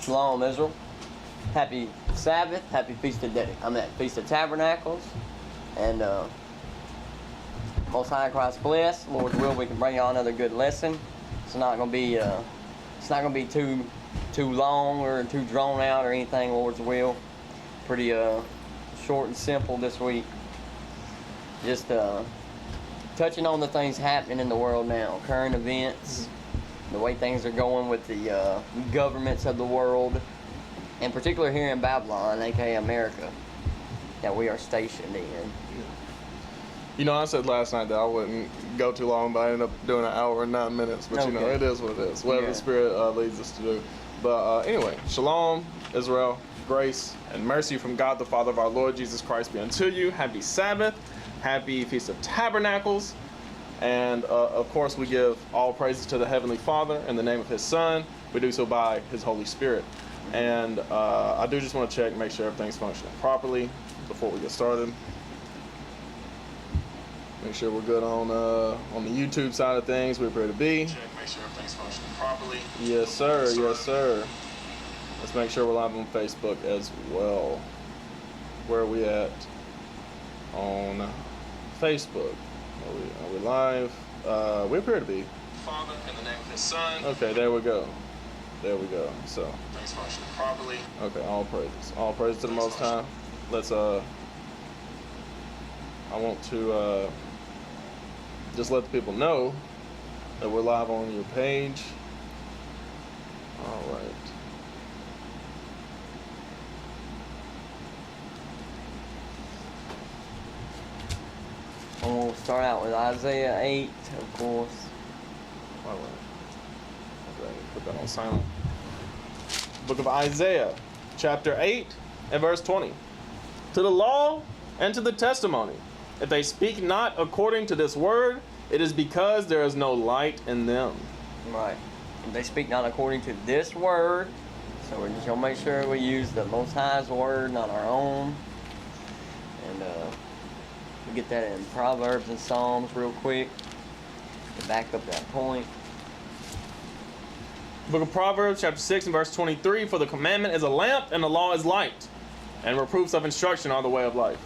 Shalom, Israel. Happy Sabbath. Happy Feast of Feast of Tabernacles. And Most High Christ bless. Lord's will, we can bring y'all another good lesson. It's not gonna be too long or too drawn out or anything. Lord's will. Pretty short and simple this week. Just touching on the things happening in the world now, current events, the way things are going with the governments of the world, in particular here in Babylon, aka America, that we are stationed in. You know, I said last night that I wouldn't go too long, but I ended up doing an hour and 9 minutes. But you know, it is what it is. Whatever the Spirit leads us to do. But anyway, Shalom, Israel, grace and mercy from God the Father of our Lord Jesus Christ be unto you. Happy Sabbath, happy Feast of Tabernacles. And of course, we give all praises to the Heavenly Father in the name of His Son. We do so by His Holy Spirit. And I do just want to check, make sure everything's functioning properly before we get started. Make sure we're good on the YouTube side of things. We appear to be. Check, make sure everything's functioning properly. Yes, sir. Yes, sir. Let's make sure we're live on Facebook as well. Where are we at on Facebook? Are we live? We appear to be. Father, in the name of His Son. Okay, there we go. There we go. So. Things functioning properly. Okay, all praises. All praises to the Most High. Let's I want to just let the people know that we're live on your page. All right. And we'll start out with Isaiah 8, of course. All right. Okay, put that on silent. Book of Isaiah, chapter 8 and verse 20. To the law and to the testimony, if they speak not according to this word, it is because there is no light in them. Right. If they speak not according to this word, so we're just going to make sure we use the Most High's word, not our own. And we get that in Proverbs and Psalms real quick to back up that point. Book of Proverbs, chapter 6 and verse 23. For the commandment is a lamp and the law is light, and reproofs of instruction are the way of life.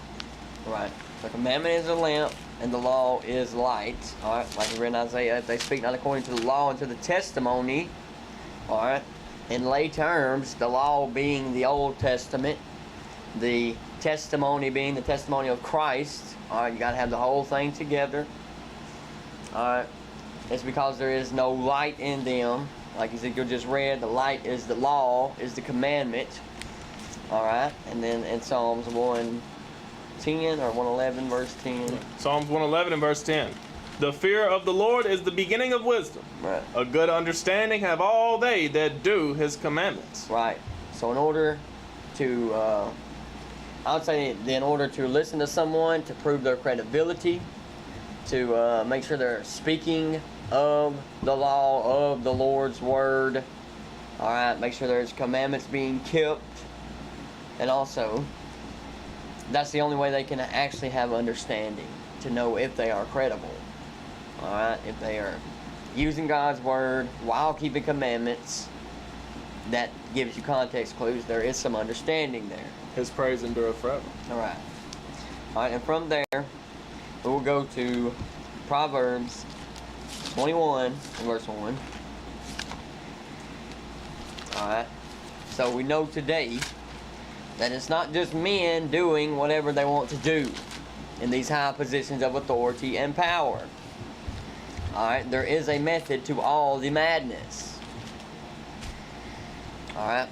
Right. The commandment is a lamp and the law is light. Alright, like we read in Isaiah, if they speak not according to the law and to the testimony. Alright. In lay terms, the law being the Old Testament, the testimony being the testimony of Christ. Alright, you gotta have the whole thing together. Alright. It's because there is no light in them. Like Ezekiel just read, the light is the law, is the commandment. Alright, and then in Psalms 110 or 111 verse 10. Psalms 111 and verse 10. The fear of the Lord is the beginning of wisdom. Right. A good understanding have all they that do His commandments. Right. So in order to, I would say in order to listen to someone, to prove their credibility, to make sure they're speaking of the law, of the Lord's word. Alright, make sure there's commandments being kept. And also, that's the only way they can actually have understanding, to know if they are credible. Alright, if they are using God's word while keeping commandments, that gives you context clues. There is some understanding there. His praise endureth forever. Alright. Alright, and from there, we'll go to Proverbs 21 and verse 1. Alright. So we know today that it's not just men doing whatever they want to do in these high positions of authority and power. Alright, there is a method to all the madness. Alright.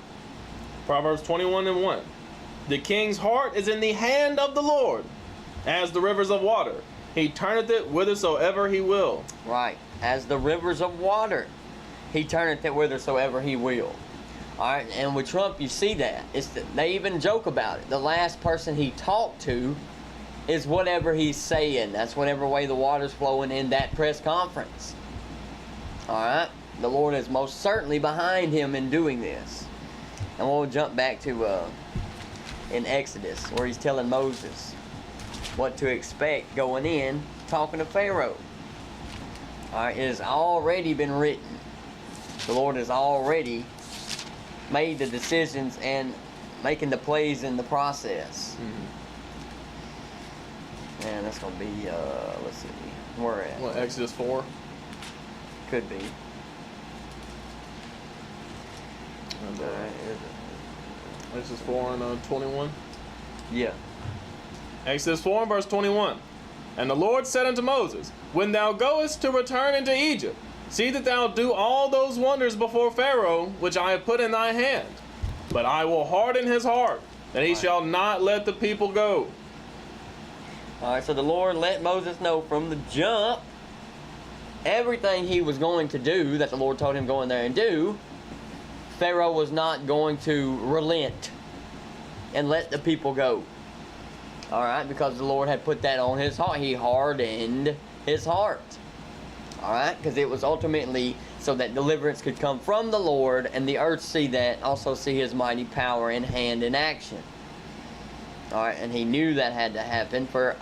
Proverbs 21 and 1. The king's heart is in the hand of the Lord, as the rivers of water. He turneth it whithersoever He will. Right. As the rivers of water, He turneth it whithersoever He will. Alright, and with Trump you see that. They even joke about it. The last person he talked to is whatever he's saying. That's whatever way the water's flowing in that press conference. Alright? The Lord is most certainly behind him in doing this. And we'll jump back to in Exodus, where He's telling Moses what to expect going in, talking to Pharaoh. Alright, it has already been written. The Lord has already made the decisions and making the plays in the process. And that's going to be, let's see, where at? What, Exodus 4? Could be. And, Exodus 4 and 21? Yeah. Exodus 4 and verse 21. And the Lord said unto Moses, when thou goest to return into Egypt, see that thou do all those wonders before Pharaoh, which I have put in thy hand. But I will harden his heart, that he shall not let the people go. All right, so the Lord let Moses know from the jump everything he was going to do that the Lord told him go in there and do. Pharaoh was not going to relent and let the people go. All right, because the Lord had put that on his heart. He hardened his heart. All right, because it was ultimately so that deliverance could come from the Lord and the earth see that, also see his mighty power in hand in action. All right, and he knew that had to happen for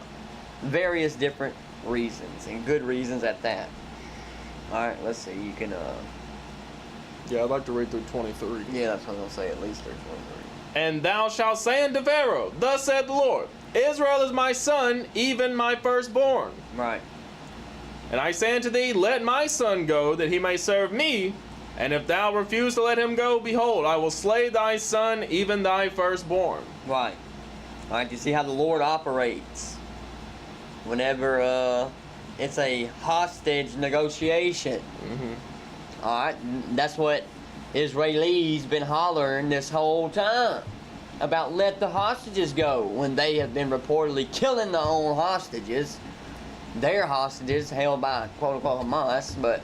various different reasons, and good reasons at that. All right, let's see. You can, Yeah, I'd like to read through 23. yeah, that's what I'm going to say, at least through 23. And thou shalt say unto Pharaoh, thus saith the Lord, Israel is my son, even my firstborn. Right. And I say unto thee, let my son go, that he may serve me. And if thou refuse to let him go, behold, I will slay thy son, even thy firstborn. Right. All right, you see how the Lord operates whenever it's a hostage negotiation. All right, that's what Israelis been hollering this whole time about, let the hostages go, when they have been reportedly killing their own hostages. Their hostages held by quote-unquote Hamas, but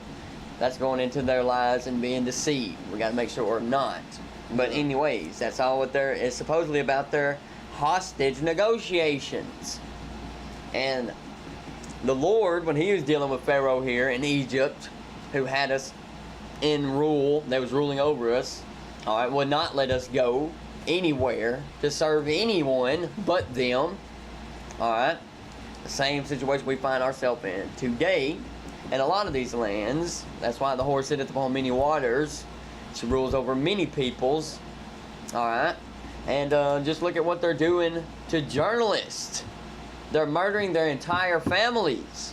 that's going into their lives and being deceived. We got to make sure we're not. But anyways, that's all what it's supposedly about, their hostage negotiations. And the Lord, when he was dealing with Pharaoh here in Egypt, who had us in rule, that was ruling over us, all right, would not let us go anywhere to serve anyone but them. All right, the same situation we find ourselves in today in a lot of these lands. That's why the horse sitteth upon many waters. She rules over many peoples. All right, and just look at what they're doing to journalists. They're murdering their entire families.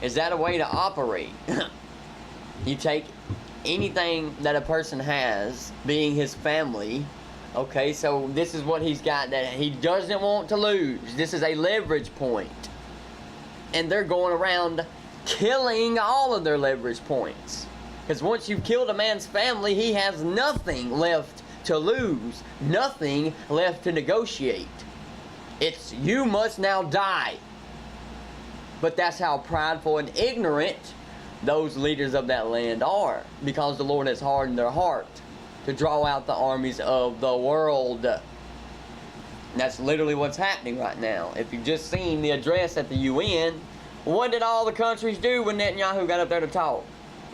Is that a way to operate? You take anything that a person has, being his family, okay, so this is what he's got that he doesn't want to lose. This is a leverage point. And they're going around killing all of their leverage points. Because once you've killed a man's family, he has nothing left to lose, nothing left to negotiate. It's, you must now die. But that's how prideful and ignorant those leaders of that land are, because the Lord has hardened their heart to draw out the armies of the world. And that's literally what's happening right now. If you've just seen the address at the UN, what did all the countries do when Netanyahu got up there to talk?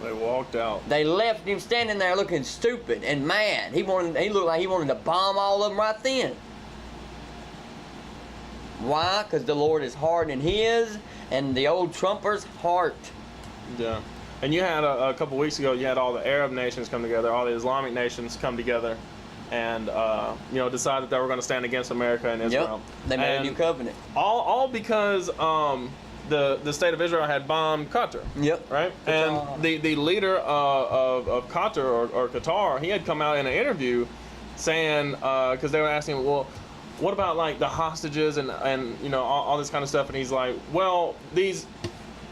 They walked out. They left him standing there looking stupid and mad. He looked like he wanted to bomb all of them right then. Why? Because the Lord is hardening his and the old Trumper's heart. Yeah. And you had a couple weeks ago, you had all the Arab nations come together, all the Islamic nations come together, and decide that they were going to stand against America and Israel. Yep. They made a new covenant. All because the state of Israel had bombed Qatar. Yep. Right. And the leader of Qatar or Qatar, he had come out in an interview saying, because they were asking, well, what about like the hostages and all this kind of stuff, and he's like, well, these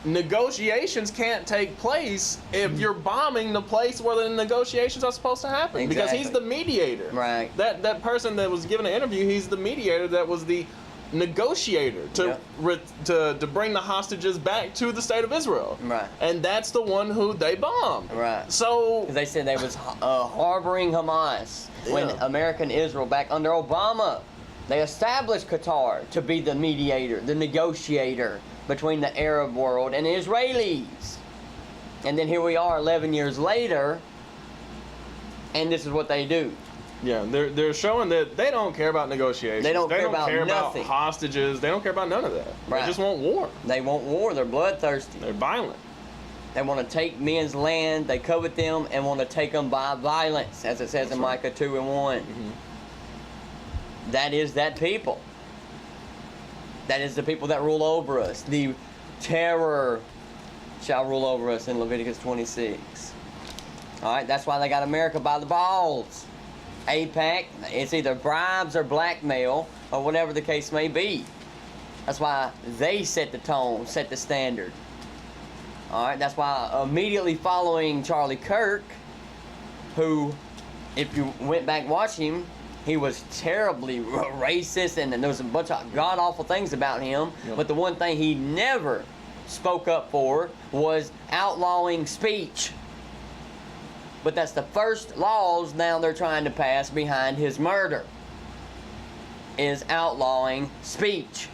negotiations can't take place if you're bombing the place where the negotiations are supposed to happen. Exactly. Because he's the mediator. Right. That person that was given an interview, he's the mediator that was the negotiator to bring the hostages back to the state of Israel. Right. And that's the one who they bombed. Right. So because they said they was harboring Hamas when America and Israel back under Obama, they established Qatar to be the mediator, the negotiator between the Arab world and the Israelis. And then here we are 11 years later, and this is what they do. Yeah, they're showing that they don't care about negotiations. They don't care about nothing. Hostages. They don't care about none of that. Right. They just want war. They want war. They're bloodthirsty. They're violent. They want to take men's land, they covet them, and want to take them by violence, as it says in Micah 2 and 1. That is that people. That is the people that rule over us. The terror shall rule over us in Leviticus 26. Alright, that's why they got America by the balls. AIPAC, it's either bribes or blackmail, or whatever the case may be. That's why they set the tone, set the standard. Alright, that's why immediately following Charlie Kirk, who, if you went back and watched him, he was terribly racist, and there was a bunch of god-awful things about him. Yep. But the one thing he never spoke up for was outlawing speech. But that's the first laws now they're trying to pass behind his murder, is outlawing speech.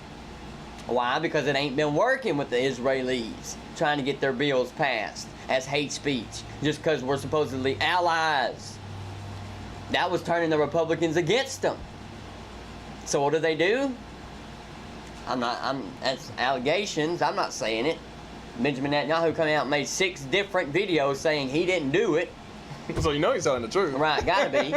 Why? Because it ain't been working with the Israelis trying to get their bills passed as hate speech, just because we're supposedly allies. That was turning the Republicans against them. So what do? That's allegations. I'm not saying it. Benjamin Netanyahu came out and made 6 different videos saying he didn't do it. So you know he's telling the truth. Right, gotta be.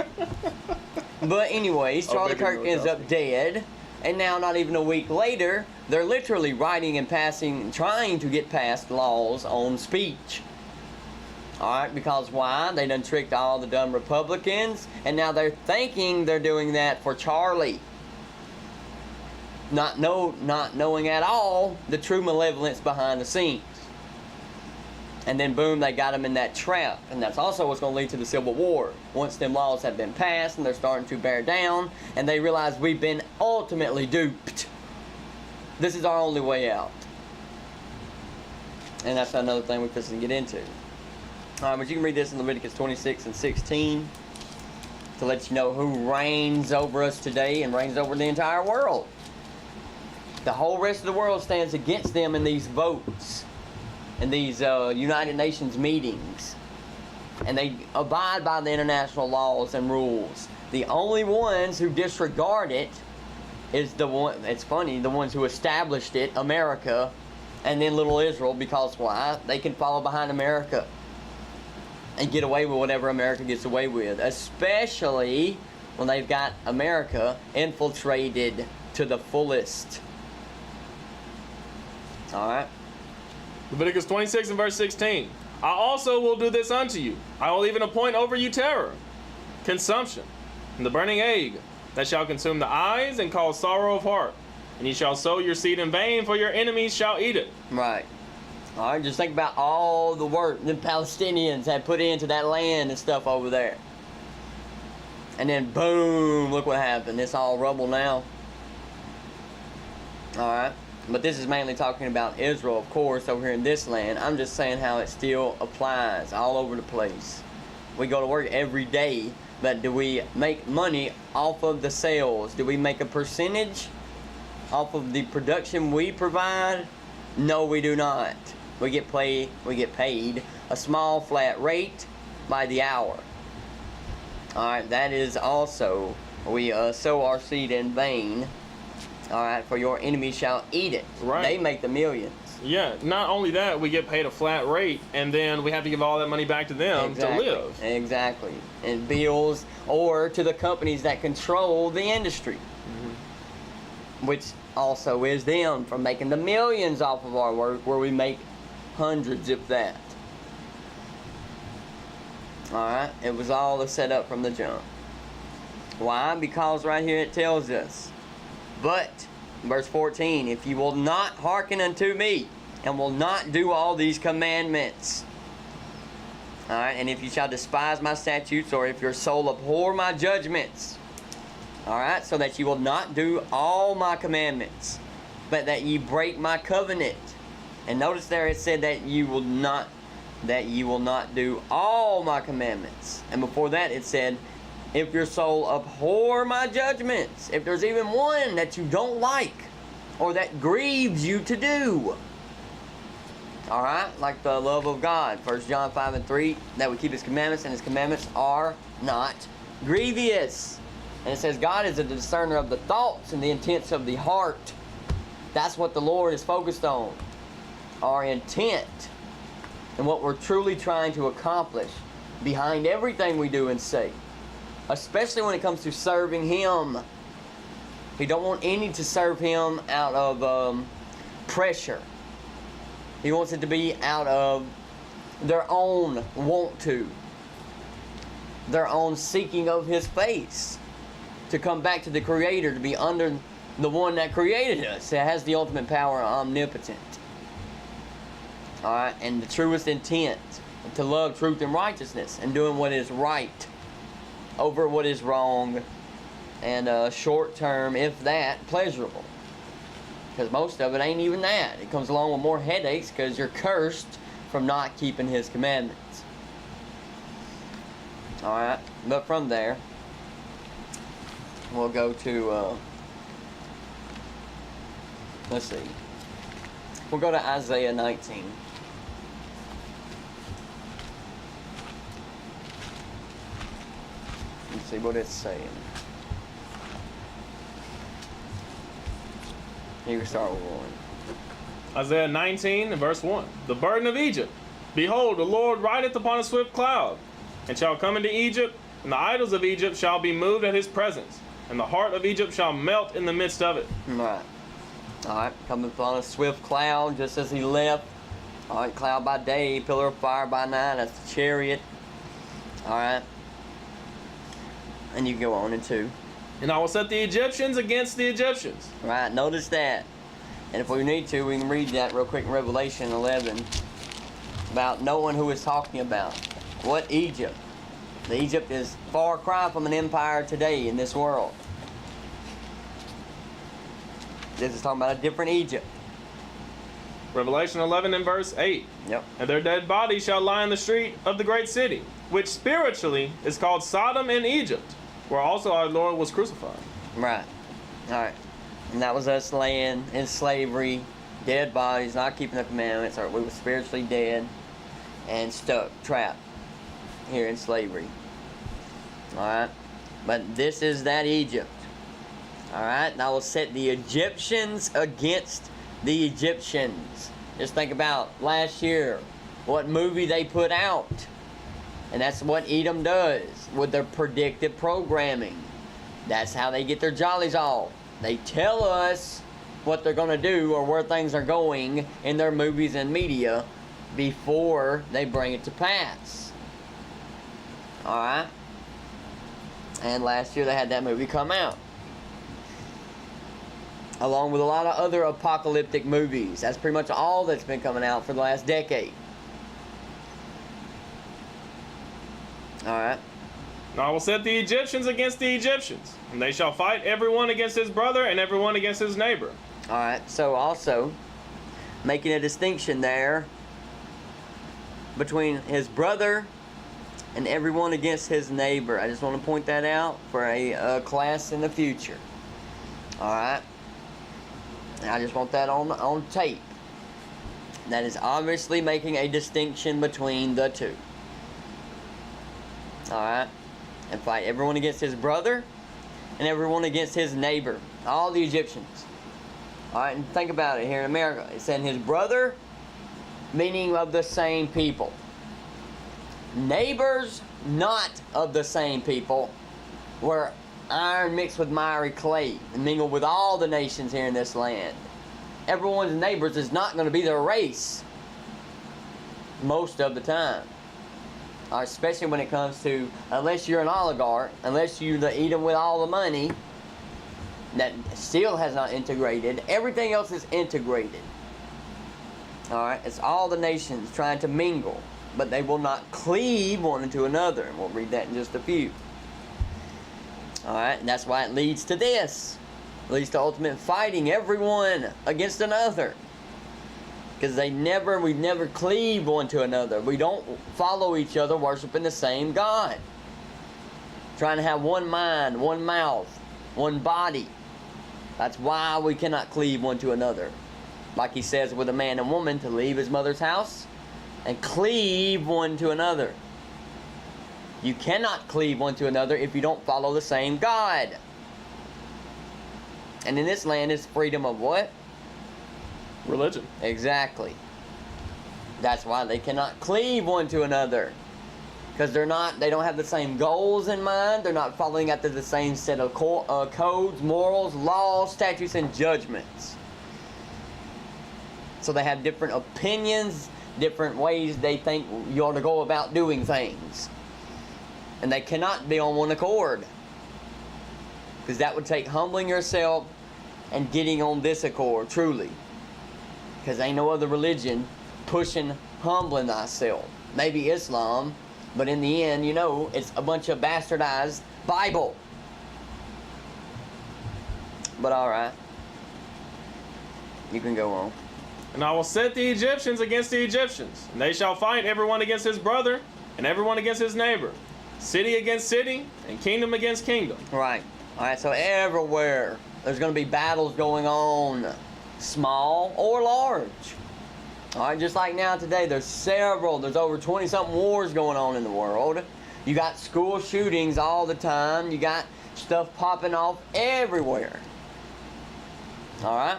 But anyways, Charlie Kirk ends up dead. And now, not even a week later, they're literally writing and passing, trying to get passed laws on speech. Alright, because why? They done tricked all the dumb Republicans, and now they're thinking they're doing that for Charlie. Not knowing at all the true malevolence behind the scenes. And then boom, they got him in that trap. And that's also what's going to lead to the Civil War. Once them laws have been passed and they're starting to bear down, and they realize we've been ultimately duped. This is our only way out. And that's another thing we're going to get into. Alright, but you can read this in Leviticus 26 and 16 to let you know who reigns over us today and reigns over the entire world. The whole rest of the world stands against them in these votes, in these United Nations meetings. And they abide by the international laws and rules. The only ones who disregard it is the one, it's funny, the ones who established it, America, and then little Israel, because why? They can follow behind America and get away with whatever America gets away with, especially when they've got America infiltrated to the fullest. Alright? Leviticus 26 and verse 16. I also will do this unto you. I will even appoint over you terror, consumption, and the burning ague, that shall consume the eyes and cause sorrow of heart. And ye shall sow your seed in vain, for your enemies shall eat it. Right. Alright, just think about all the work the Palestinians had put into that land and stuff over there. And then boom, look what happened. It's all rubble now. Alright. But this is mainly talking about Israel, of course, over here in this land. I'm just saying how it still applies all over the place. We go to work every day, but do we make money off of the sales? Do we make a percentage off of the production we provide? No, we do not. We get paid a small flat rate by the hour. Alright, that is also, we sow our seed in vain. Alright, for your enemy shall eat it. Right. They make the millions. Yeah, not only that, we get paid a flat rate, and then we have to give all that money back to them to live. Exactly. And bills, or to the companies that control the industry. Which also is them, from making the millions off of our work, where we make hundreds, if that. Alright, it was all a setup from the jump. Why? Because right here it tells us, but, verse 14, if you will not hearken unto me, and will not do all these commandments. Alright, and if you shall despise my statutes, or if your soul abhor my judgments. Alright, so that you will not do all my commandments, but that ye break my covenant. And notice there it said that you will not do all my commandments. And before that it said, if your soul abhor my judgments, if there's even one that you don't like, or that grieves you to do. Alright, like the love of God, 1 John 5 and 3, that we keep his commandments, and his commandments are not grievous. And it says God is a discerner of the thoughts and the intents of the heart. That's what the Lord is focused on. Our intent. and what we're truly trying to accomplish behind everything we do and say, especially when it comes to serving Him. He don't want any to serve Him out of pressure. He wants it to be out of their own want to, their own seeking of His face, to come back to the Creator, to be under the one that created us, that has the ultimate power, omnipotent. Alright, and the truest intent, to love truth and righteousness, and doing what is right over what is wrong, and short term, if that, pleasurable. Because most of it ain't even that. It comes along with more headaches because you're cursed from not keeping His commandments. Alright, but from there, we'll go to, let's see. We'll go to Isaiah 19. Let's see what it's saying. Here we start with 1. Isaiah 19 and verse 1. The burden of Egypt. Behold, the Lord rideth upon a swift cloud, and shall come into Egypt, and the idols of Egypt shall be moved at His presence, and the heart of Egypt shall melt in the midst of it. Right. Alright, coming upon a swift cloud, just as He left. Alright, cloud by day, pillar of fire by night, that's the chariot. Alright. And you can go on in 2. And I will set the Egyptians against the Egyptians. Right, notice that. And if we need to, we can read that real quick in Revelation 11. About knowing who it's talking about. What Egypt? The Egypt is far cry from an empire today in this world. This is talking about a different Egypt. Revelation 11 and verse 8. Yep. And their dead bodies shall lie in the street of the great city, which spiritually is called Sodom and Egypt, where also our Lord was crucified. Right. Alright. And that was us laying in slavery, dead bodies, not keeping the commandments, or we were spiritually dead and stuck, trapped here in slavery. Alright. But this is that Egypt. Alright. And I will set the Egyptians against the Egyptians. Just think about last year, what movie they put out. And that's what Edom does with their predictive programming. That's how they get their jollies off. They tell us what they're going to do or where things are going in their movies and media before they bring it to pass. Alright? And last year they had that movie come out, along with a lot of other apocalyptic movies. That's pretty much all that's been coming out for the last decade. Alright. And I will set the Egyptians against the Egyptians, and they shall fight everyone against his brother and everyone against his neighbor. Alright, so also making a distinction there between his brother and everyone against his neighbor. I just want to point that out for a class in the future. Alright. And I just want that on tape. That is obviously making a distinction between the two. Alright. And fight everyone against his brother and everyone against his neighbor. All the Egyptians. Alright, and think about it here in America. It said his brother, meaning of the same people. Neighbors, not of the same people, were iron mixed with miry clay and mingled with all the nations here in this land. Everyone's neighbors is not going to be their race most of the time. Especially when it comes to, unless you're an oligarch, unless you eat them with all the money, that still has not integrated. Everything else is integrated. Alright, it's all the nations trying to mingle, but they will not cleave one into another. And we'll read that in just a few. Alright, and that's why it leads to this. It leads to ultimate fighting everyone against another. Because we've never cleaved one to another. We don't follow each other worshiping the same God. Trying to have one mind, one mouth, one body. That's why we cannot cleave one to another. Like he says with a man and woman, to leave his mother's house and cleave one to another. You cannot cleave one to another if you don't follow the same God. And in this land is freedom of what? Religion. Exactly. That's why they cannot cleave one to another. Because they don't have the same goals in mind. They're not following after the same set of codes, morals, laws, statutes, and judgments. So they have different opinions, different ways they think you ought to go about doing things. And they cannot be on one accord. Because that would take humbling yourself and getting on this accord, truly. Because ain't no other religion pushing humbling thyself. Maybe Islam, but in the end, you know, it's a bunch of bastardized Bible. But alright. You can go on. And I will set the Egyptians against the Egyptians, and they shall fight everyone against his brother, and everyone against his neighbor, city against city, and kingdom against kingdom. Right. Alright, so everywhere there's going to be battles going on, small or large. Alright, just like now today, there's over 20-something wars going on in the world. You got school shootings all the time. You got stuff popping off everywhere. Alright?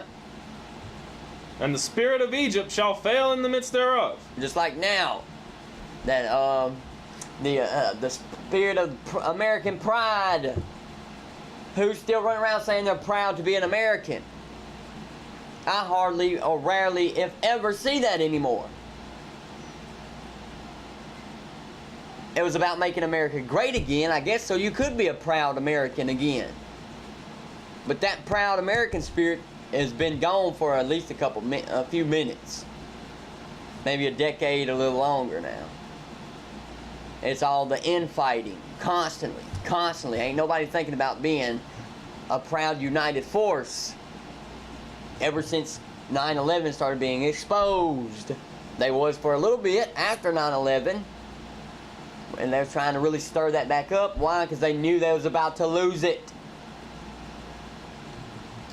And the spirit of Egypt shall fail in the midst thereof. Just like now, that the spirit of American pride, who's still running around saying they're proud to be an American. I hardly or rarely, if ever, see that anymore. It was about making America great again, I guess, so you could be a proud American again. But that proud American spirit has been gone for at least a few minutes. Maybe a decade, a little longer now. It's all the infighting, constantly. Ain't nobody thinking about being a proud united force. Ever since 9/11 started being exposed. They was for a little bit after 9/11. And they're trying to really stir that back up. Why? Because they knew they was about to lose it.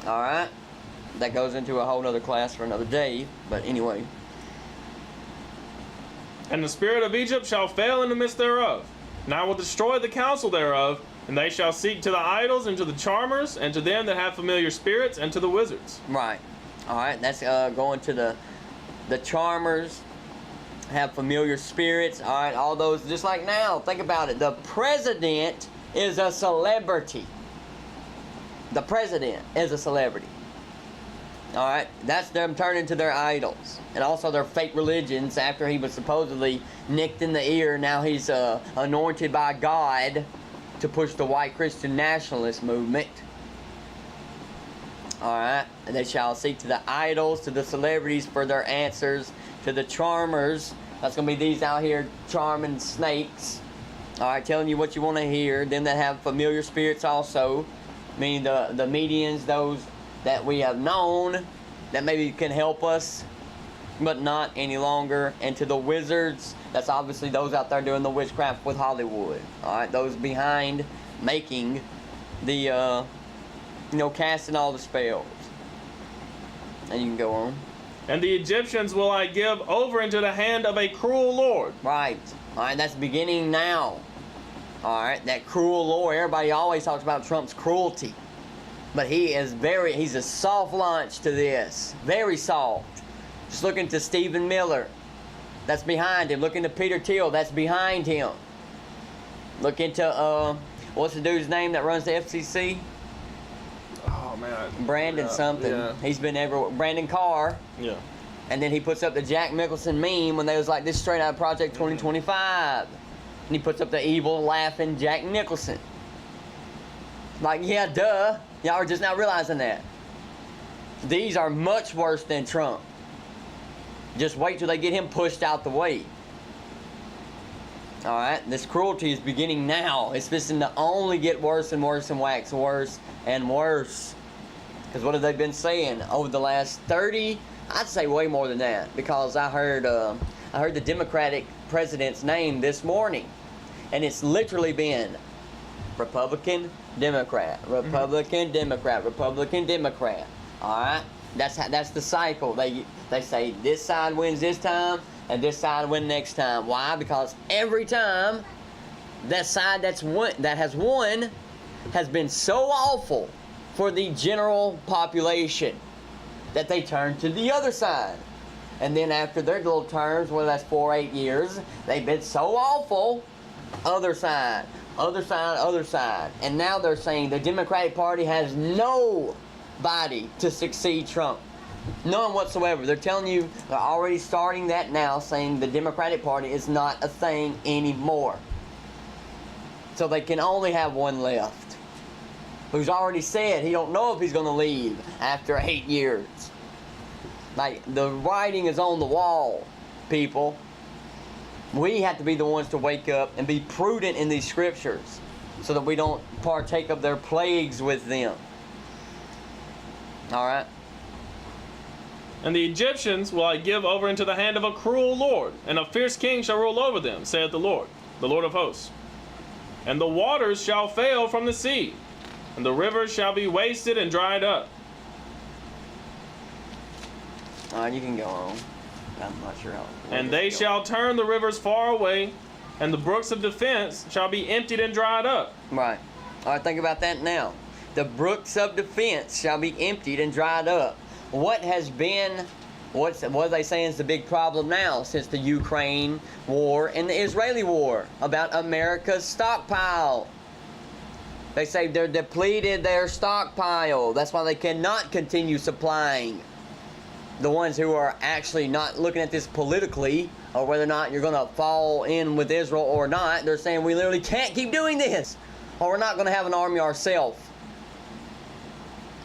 Alright? That goes into a whole other class for another day. But anyway. And the spirit of Egypt shall fail in the midst thereof. And I will destroy the counsel thereof. And they shall seek to the idols, and to the charmers, and to them that have familiar spirits, and to the wizards. Right. Alright, that's going to the charmers, have familiar spirits. Alright, all those, just like now, think about it. The president is a celebrity. The president is a celebrity. Alright, that's them turning to their idols. And also their fake religions after he was supposedly nicked in the ear. Now he's anointed by God to push the white Christian nationalist movement. Alright, and they shall seek to the idols, to the celebrities for their answers, to the charmers. That's going to be these out here charming snakes. Alright, telling you what you want to hear. Them that have familiar spirits also. Meaning the medians, those that we have known, that maybe can help us, but not any longer. And to the wizards, that's obviously those out there doing the witchcraft with Hollywood. Alright, those behind making the, casting all the spells. And you can go on. And the Egyptians will I give over into the hand of a cruel lord. Right. Alright, that's beginning now. Alright, that cruel lord. Everybody always talks about Trump's cruelty. But he's a soft launch to this. Very soft. Just look into Stephen Miller. That's behind him. Look into Peter Thiel. That's behind him. Look into, what's the dude's name that runs the FCC? Oh, man. Brandon something. Yeah. He's been everywhere. Brandon Carr. Yeah. And then he puts up the Jack Nicholson meme when they was like, this is straight out of Project 2025. And he puts up the evil, laughing Jack Nicholson. Like, yeah, duh. Y'all are just now realizing that. These are much worse than Trump. Just wait till they get him pushed out the way. Alright, this cruelty is beginning now. It's just to only get worse and worse and wax worse and worse. Because what have they been saying over the last 30? I'd say way more than that. Because I heard the Democratic president's name this morning. And it's literally been Republican, Democrat, Republican, Democrat, Republican, Democrat. Alright? That's the cycle. They say this side wins this time and this side wins next time. Why? Because every time that side that has won has been so awful for the general population that they turn to the other side. And then after their little terms, whether that's 4 or 8 years, they've been so awful. Other side, other side, other side. And now they're saying the Democratic Party has nobody to succeed Trump. None whatsoever. They're telling you, they're already starting that now, saying the Democratic Party is not a thing anymore. So they can only have one left, who's already said he don't know if he's going to leave after 8 years. Like, the writing is on the wall, people. We have to be the ones to wake up and be prudent in these scriptures so that we don't partake of their plagues with them. All right? And the Egyptians will I give over into the hand of a cruel lord, and a fierce king shall rule over them, saith the Lord of hosts. And the waters shall fail from the sea, and the rivers shall be wasted and dried up. All right, you can go on. I'm not sure how. And they shall turn the rivers far away, and the brooks of defense shall be emptied and dried up. Right. All right, think about that now. The brooks of defense shall be emptied and dried up. What has been, what are they saying is the big problem now since the Ukraine war and the Israeli war about America's stockpile? They say they're depleted their stockpile. That's why they cannot continue supplying. The ones who are actually not looking at this politically, or whether or not you're going to fall in with Israel or not, they're saying we literally can't keep doing this, or we're not going to have an army ourselves.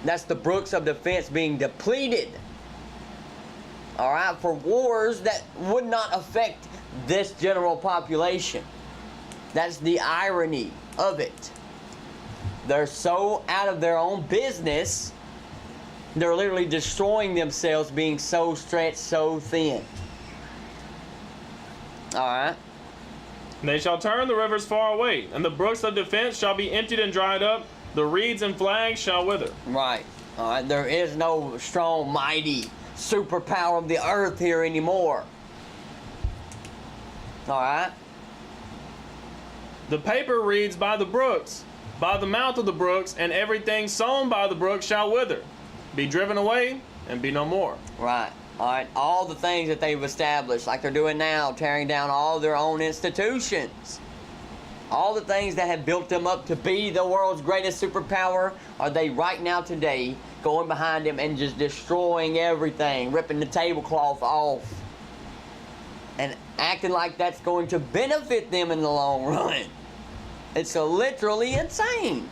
That's the brooks of defense being depleted. All right, for wars that would not affect this general population. That's the irony of it. They're so out of their own business, they're literally destroying themselves, being so stretched, so thin. All right. And they shall turn the rivers far away, and the brooks of defense shall be emptied and dried up. The reeds and flags shall wither. Right. All right. There is no strong, mighty superpower of the earth here anymore. All right. The paper reeds by the brooks, by the mouth of the brooks, and everything sown by the brooks shall wither, be driven away, and be no more. Right. All right. All the things that they've established, like they're doing now, tearing down all their own institutions. All the things that have built them up to be the world's greatest superpower, are they right now today going behind them and just destroying everything, ripping the tablecloth off, and acting like that's going to benefit them in the long run. It's literally insane.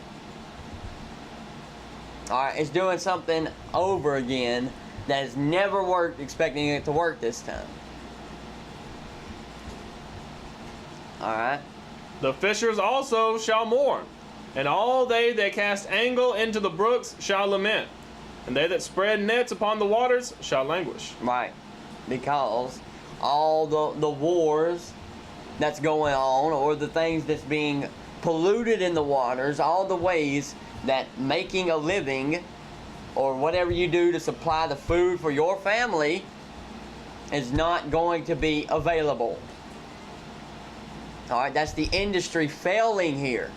All right, it's doing something over again that has never worked, expecting it to work this time. All right. The fishers also shall mourn, and all they that cast angle into the brooks shall lament, and they that spread nets upon the waters shall languish. Right. Because all the wars that's going on, or the things that's being polluted in the waters, all the ways that making a living, or whatever you do to supply the food for your family, is not going to be available. All right, that's the industry failing here.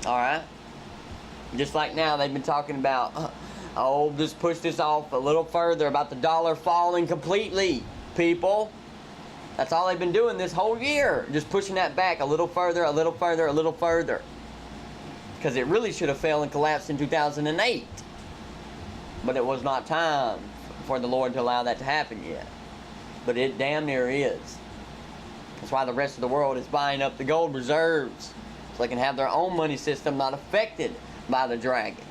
All right. Just like now, they've been talking about, oh, just push this off a little further, about the dollar falling completely, people. That's all they've been doing this whole year, just pushing that back a little further, a little further, a little further. Because it really should have fell and collapsed in 2008. But it was not time for the Lord to allow that to happen yet. But it damn near is. That's why the rest of the world is buying up the gold reserves, so they can have their own money system not affected by the dragon.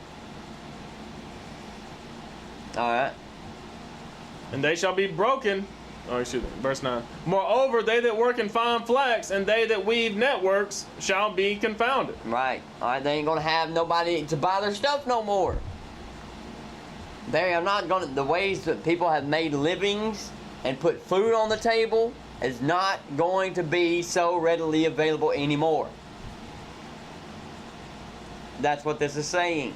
Alright. And they shall be broken. Oh, excuse me, verse 9. Moreover, they that work in fine flax and they that weave networks shall be confounded. Right. Alright, they ain't going to have nobody to buy their stuff no more. They are not going to, the ways that people have made livings and put food on the table is not going to be so readily available anymore. That's what this is saying.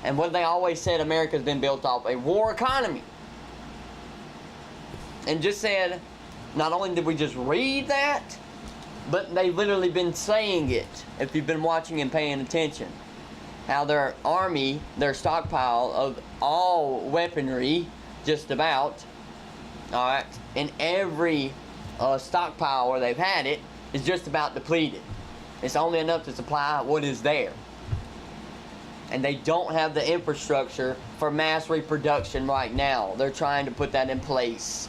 And what they always said, America's been built off a war economy. And just said, not only did we just read that, but they've literally been saying it, if you've been watching and paying attention. How their army, their stockpile of all weaponry, just about. All right, and every stockpile where they've had it is just about depleted. It's only enough to supply what is there. And they don't have the infrastructure for mass reproduction right now. They're trying to put that in place.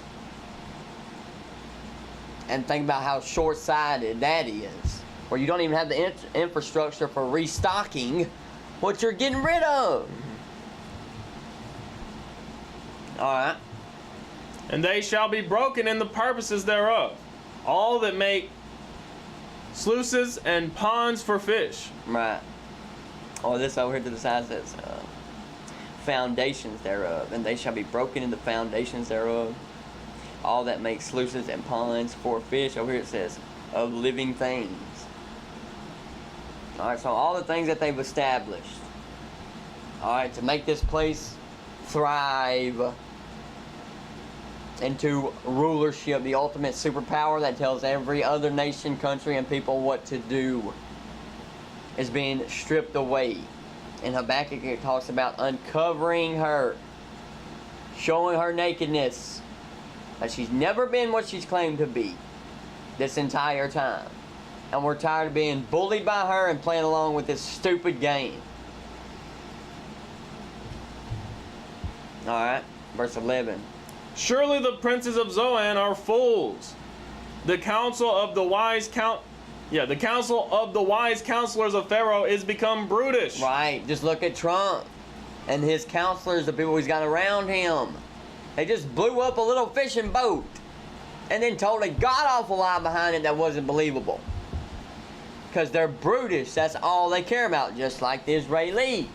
And think about how short-sighted that is. Where you don't even have the infrastructure for restocking what you're getting rid of. Alright. And they shall be broken in the purposes thereof. All that make sluices and ponds for fish. Right. Or this over here to the side says, foundations thereof. And they shall be broken in the foundations thereof. All that make sluices and ponds for fish. Over here it says, of living things. Alright, so all the things that they've established. Alright, to make this place thrive into rulership, the ultimate superpower that tells every other nation, country, and people what to do, is being stripped away. In Habakkuk it talks about uncovering her, showing her nakedness, that she's never been what she's claimed to be this entire time. And we're tired of being bullied by her and playing along with this stupid game. Alright, verse 11. Surely the princes of Zoan are fools. The counsel of the wise the counsel of the wise counselors of Pharaoh is become brutish. Right, just look at Trump and his counselors, the people he's got around him. They just blew up a little fishing boat and then told a god-awful lie behind it that wasn't believable. Because they're brutish, that's all they care about, just like the Israelis.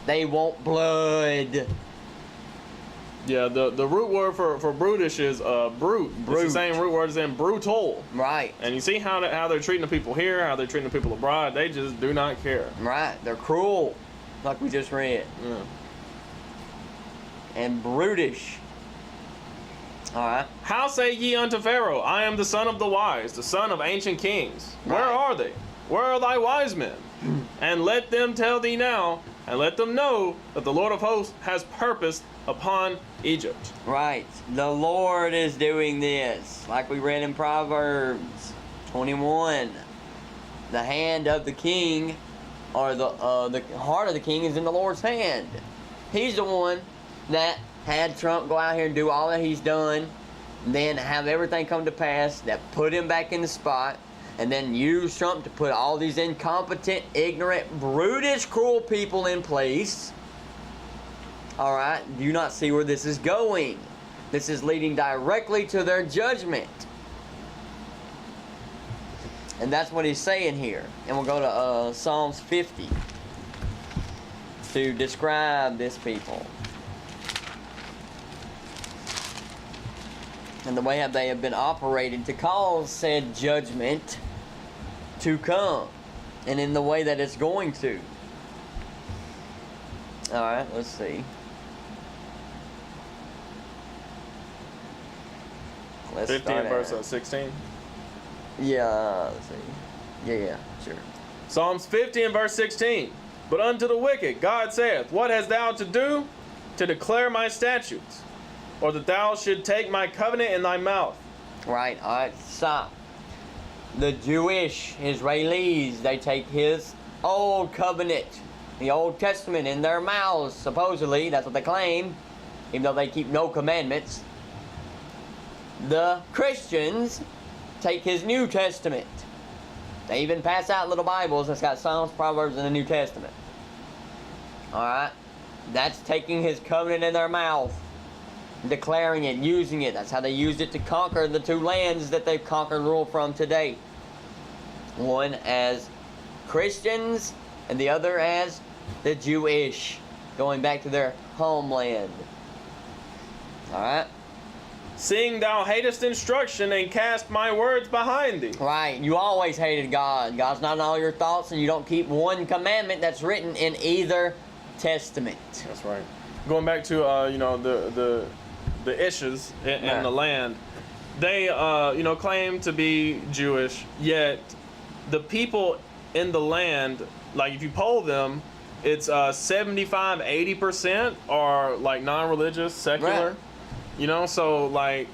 They want blood. Yeah, the root word for brutish is brute. It's the same root word as in brutal. Right. And you see how they're treating the people here, how they're treating the people abroad. They just do not care. Right. They're cruel, like we just read. Yeah. And brutish. Alright. How say ye unto Pharaoh, I am the son of the wise, the son of ancient kings? Right. Where are they? Where are thy wise men? And let them tell thee now, and let them know that the Lord of hosts has purposed upon Egypt. Right. The Lord is doing this. Like we read in Proverbs 21. The hand of the king, or the heart of the king is in the Lord's hand. He's the one that had Trump go out here and do all that he's done, and then have everything come to pass that put him back in the spot, and then use Trump to put all these incompetent, ignorant, brutish, cruel people in place. Alright, do you not see where this is going? This is leading directly to their judgment. And that's what he's saying here. And we'll go to Psalms 50 to describe this people. And the way that they have been operated to cause said judgment to come. And in the way that it's going to. Alright, let's see. Let's 15 start verse at 16. Yeah, let's see. Yeah, sure. Psalms 50 and verse 16. But unto the wicked God saith, what hast thou to do? To declare my statutes, or that thou should take my covenant in thy mouth. Right, alright, stop. The Jewish Israelis, they take his old covenant, the Old Testament, in their mouths, supposedly. That's what they claim, even though they keep no commandments. The Christians take his New Testament. They even pass out little Bibles that's got Psalms, Proverbs, and the New Testament. Alright? That's taking his covenant in their mouth, declaring it, using it. That's how they used it to conquer the two lands that they've conquered and ruled from today. One as Christians, and the other as the Jewish, going back to their homeland. Alright? Seeing thou hatest instruction and cast my words behind thee. Right. You always hated God. God's not in all your thoughts, and you don't keep one commandment that's written in either testament. That's right. Going back to the Ishes in the land, they claim to be Jewish, yet the people in the land, like if you poll them, it's 75-80% are like non-religious, secular. Right. You know, so like,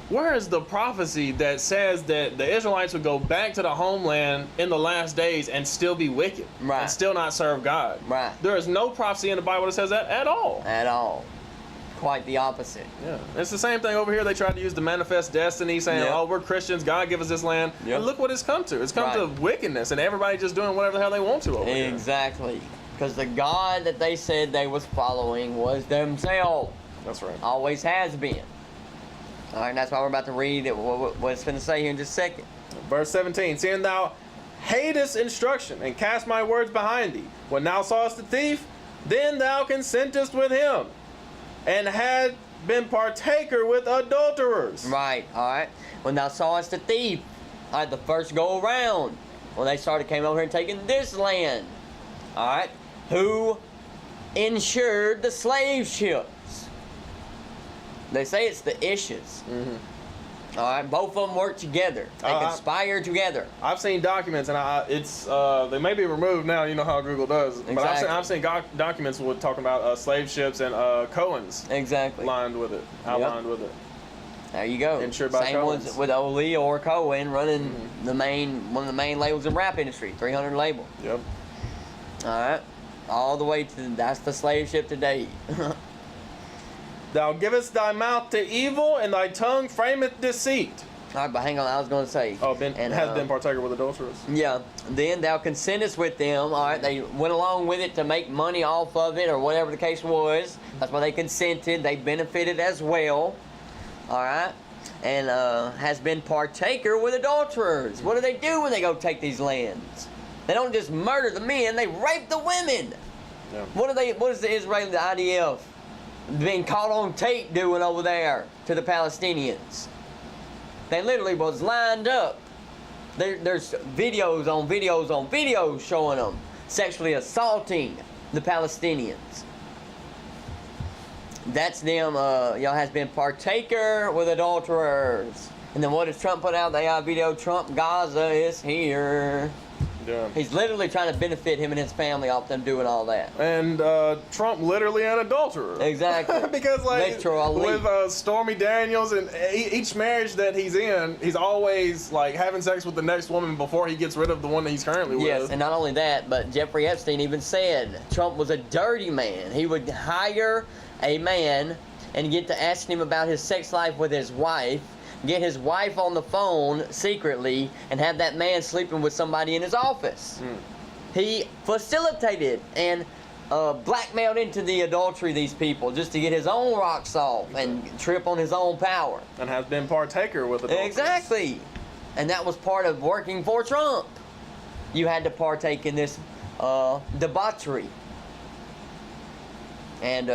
where is the prophecy that says that the Israelites would go back to the homeland in the last days and still be wicked, Right. and still not serve God? Right. There is no prophecy in the Bible that says that at all. At all. Quite the opposite. Yeah, it's the same thing over here. They tried to use the manifest destiny, saying, Yep. "Oh, we're Christians. God give us this land." Yep. And look what it's come to. It's come to Right. wickedness, and everybody just doing whatever the hell they want to over here. Exactly. Because the God that they said they was following was themselves. That's right. Always has been. All right, that's why we're about to read it, what it's going to say here in just a second. Verse 17, seeing thou hatest instruction, and cast my words behind thee, when thou sawest the thief, then thou consentest with him, and had been partaker with adulterers. Right, all right. When thou sawest the thief, all right, the first go around, when they came over here and taking this land, all right, who insured the slave ships? They say it's the Ishes. All right, both of them work together. They conspire together. I've seen documents, and it's they may be removed now. You know how Google does. But Exactly. I've seen documents with talking about slave ships and Cohen's Exactly. lined with it, outlined with it. There you go. Insured by Same ones Cohen's. with Oli or Cohen running one of the main labels in rap industry, 300 label. Yep. All right, all the way to that's the slave ship today. Thou givest thy mouth to evil, and thy tongue frameth deceit. All right, but hang on, I was going to say. Oh, has been partaker with adulterers. Yeah. Then thou consentest with them. All right, they went along with it to make money off of it, or whatever the case was. That's why they consented. They benefited as well. All right, and has been partaker with adulterers. What do they do when they go take these lands? They don't just murder the men; they rape the women. Yeah. What is the Israeli, the IDF, being caught on tape doing over there to the Palestinians? They literally was lined up. There's videos on videos on videos showing them sexually assaulting the Palestinians. That's them, y'all has been partaker with adulterers. And then what does Trump put out? The AI video, Trump, Gaza is here. Yeah. He's literally trying to benefit him and his family off them doing all that. And Trump literally an adulterer. Exactly. Because like Literally. with Stormy Daniels and each marriage that he's in, he's always like having sex with the next woman before he gets rid of the one that he's currently with. Yes, and not only that, but Jeffrey Epstein even said Trump was a dirty man. He would hire a man and get to asking him about his sex life with his wife, get his wife on the phone secretly, and have that man sleeping with somebody in his office. He facilitated and blackmailed into the adultery these people just to get his own rocks off and trip on his own power. And has been partaker with adulterers. Exactly. And that was part of working for Trump. You had to partake in this debauchery. And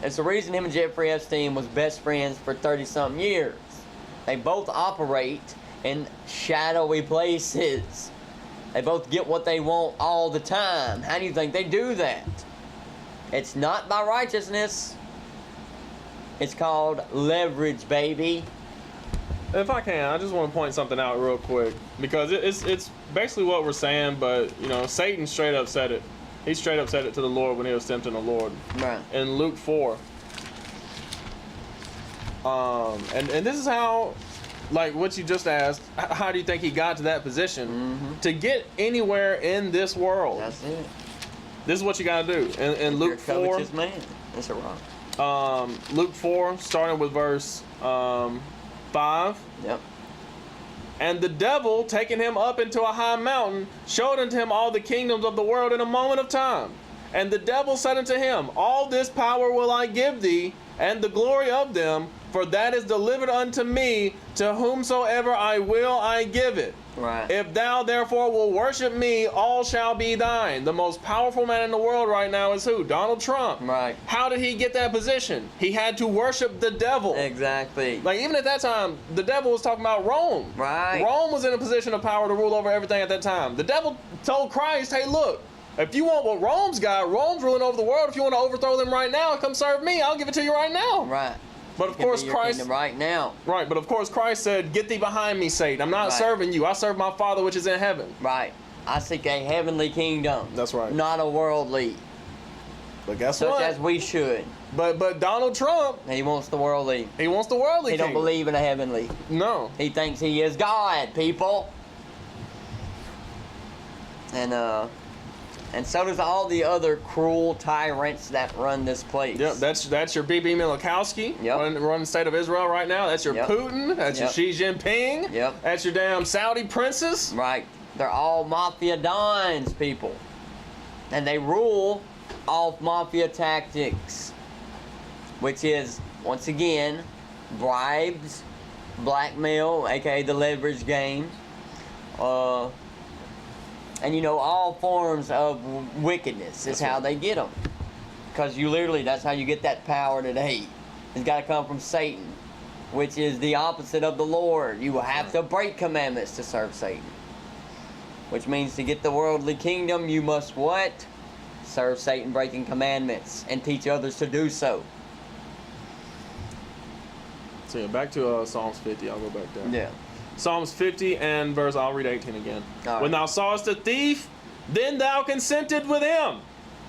it's the reason him and Jeffrey Epstein was best friends for 30-something years. They both operate in shadowy places. They both get what they want all the time. How do you think they do that? It's not by righteousness. It's called leverage, baby. If I can, I just want to point something out real quick, because it's basically what we're saying, but you know, Satan straight up said it. He straight up said it to the Lord when he was tempting the Lord. Right. In Luke 4. And this is how, like what you just asked, how do you think he got to that position? To get anywhere in this world, That's it. this is what you got to do. In Luke 4, Covetous man. That's a wrong. Luke 4, starting with verse 5. Yep. And the devil, taking him up into a high mountain, showed unto him all the kingdoms of the world in a moment of time. And the devil said unto him, All this power will I give thee, and the glory of them, for that is delivered unto me, to whomsoever I will I give it. Right. If thou therefore will worship me, all shall be thine. The most powerful man in the world right now is who? Donald Trump. Right. How did he get that position? He had to worship the devil. Exactly. Like, even at that time, the devil was talking about Rome. Right. Rome was in a position of power to rule over everything at that time. The devil told Christ, hey, look, if you want what Rome's got, Rome's ruling over the world. If you want to overthrow them right now, come serve me. I'll give it to you right now. Right. But of course, Christ. Right now. Right, but of course, Christ said, get thee behind me, Satan. I'm not Right. serving you. I serve my Father which is in heaven. Right. I seek a heavenly kingdom. That's right. Not a worldly. But guess Such what? as we should. But Donald Trump, He wants the worldly. he wants the worldly He don't kingdom. believe in a heavenly. No. He thinks he is God, people. And so does all the other cruel tyrants that run this place. Yep, that's your B.B. Milakowski Yep. running the state of Israel right now. That's your Yep. Putin. That's Yep. your Xi Jinping. Yep. That's your damn Saudi princess. Right. They're all mafia dons, people. And they rule off mafia tactics, which is, once again, bribes, blackmail, aka the leverage game, and all forms of wickedness is That's how right. they get them. Because that's how you get that power today. It's got to come from Satan, which is the opposite of the Lord. You will have to break commandments to serve Satan. Which means to get the worldly kingdom, you must what? Serve Satan, breaking commandments, and teach others to do so. So yeah, back to Psalms 50. I'll go back there. Yeah. Psalms 50 and verse, I'll read 18 again. All right. When thou sawest a thief, then thou consented with him,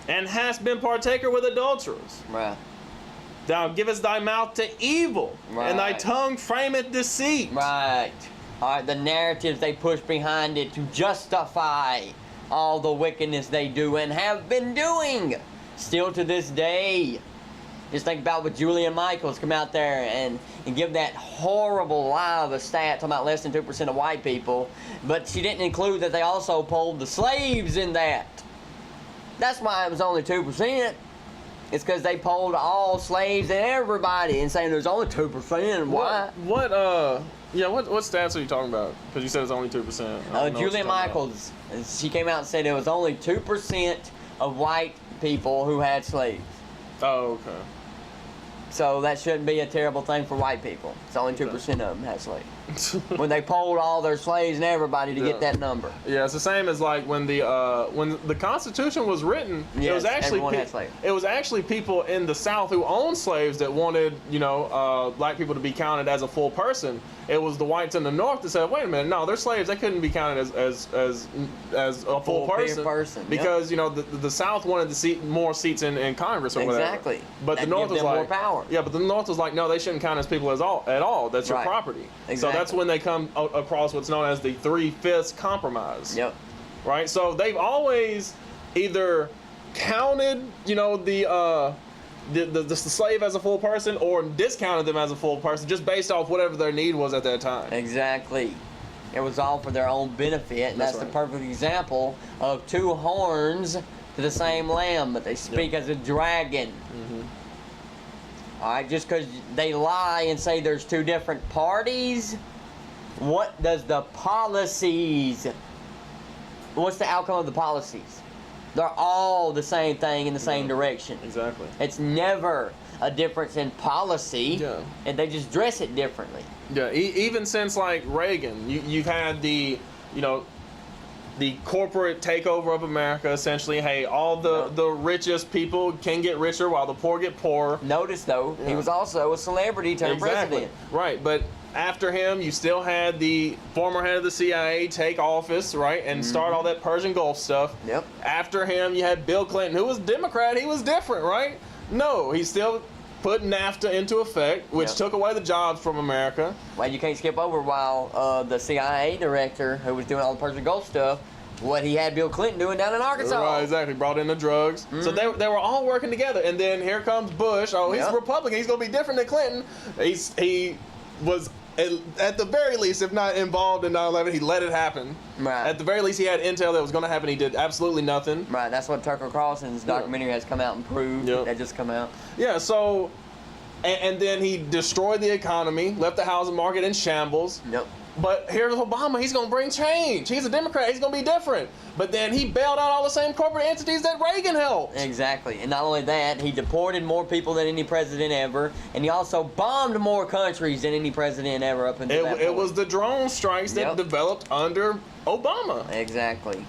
and hast been partaker with adulterers. Right. Thou givest thy mouth to evil, and thy Right. tongue frameth deceit. Right. All right. The narratives they push behind it to justify all the wickedness they do and have been doing, still to this day. Just think about what Julian Michaels come out there and give that horrible lie of a stat talking about less than 2% of white people, but she didn't include that they also polled the slaves in that. That's why it was only 2%. It's because they polled all slaves and everybody and saying there's only 2%. Why? What stats are you talking about? Because you said it's only 2%. Julian Michaels, she came out and said it was only 2% of white people who had slaves. Oh, okay. So that shouldn't be a terrible thing for white people. It's only 2% of them had slaves. When they polled all their slaves and everybody to get that number. Yeah, it's the same as like when the Constitution was written. Yes, it was actually everyone had slaves. It was actually people in the South who owned slaves that wanted black people to be counted as a full person. It was the whites in the North that said, wait a minute, no, they're slaves. They couldn't be counted as a full person because the South wanted to see more seats in Congress or whatever. Exactly. But That the North give was them like more power. Yeah, but the North was like, no, they shouldn't count as people at all. That's your Right. property. So Exactly. that's when they come across what's known as the 3/5 compromise. Yep. Right. So they've always either counted, the slave as a full person or discounted them as a full person just based off whatever their need was at that time. Exactly. It was all for their own benefit, and that's That's the perfect example of two horns to the same lamb, but they speak as a dragon. All right, just because they lie and say there's two different parties, what does the policies, what's the outcome of the policies? They're all the same thing in the same direction. Exactly. It's never a difference in policy, Yeah. and they just dress it differently. Yeah. Even since like Reagan, you've had the corporate takeover of America. Essentially, hey, all the richest people can get richer while the poor get poorer. Notice though, he was also a celebrity turned president. Right, but after him, you still had the former head of the CIA take office, right, and start all that Persian Gulf stuff. Yep. After him, you had Bill Clinton, who was Democrat. He was different, right? No, he still put NAFTA into effect, which Yep. took away the jobs from America. Well, you can't skip over while the CIA director who was doing all the Persian Gulf stuff, what he had Bill Clinton doing down in Arkansas. Right, exactly. Brought in the drugs. So they were all working together. And then here comes Bush. Oh, he's Yep. a Republican. He's going to be different than Clinton. He was, at the very least, if not involved in 9/11, he let it happen. Right. At the very least, he had intel that was going to happen. He did absolutely nothing. Right, that's what Tucker Carlson's documentary has come out and proved. Yep. That just come out. Yeah, so, and then he destroyed the economy, left the housing market in shambles. Yep. But here's Obama. He's going to bring change. He's a Democrat. He's going to be different. But then he bailed out all the same corporate entities that Reagan helped. Exactly. And not only that, he deported more people than any president ever, and he also bombed more countries than any president ever up until that It point. was the drone strikes that Yep. developed under Obama. Exactly.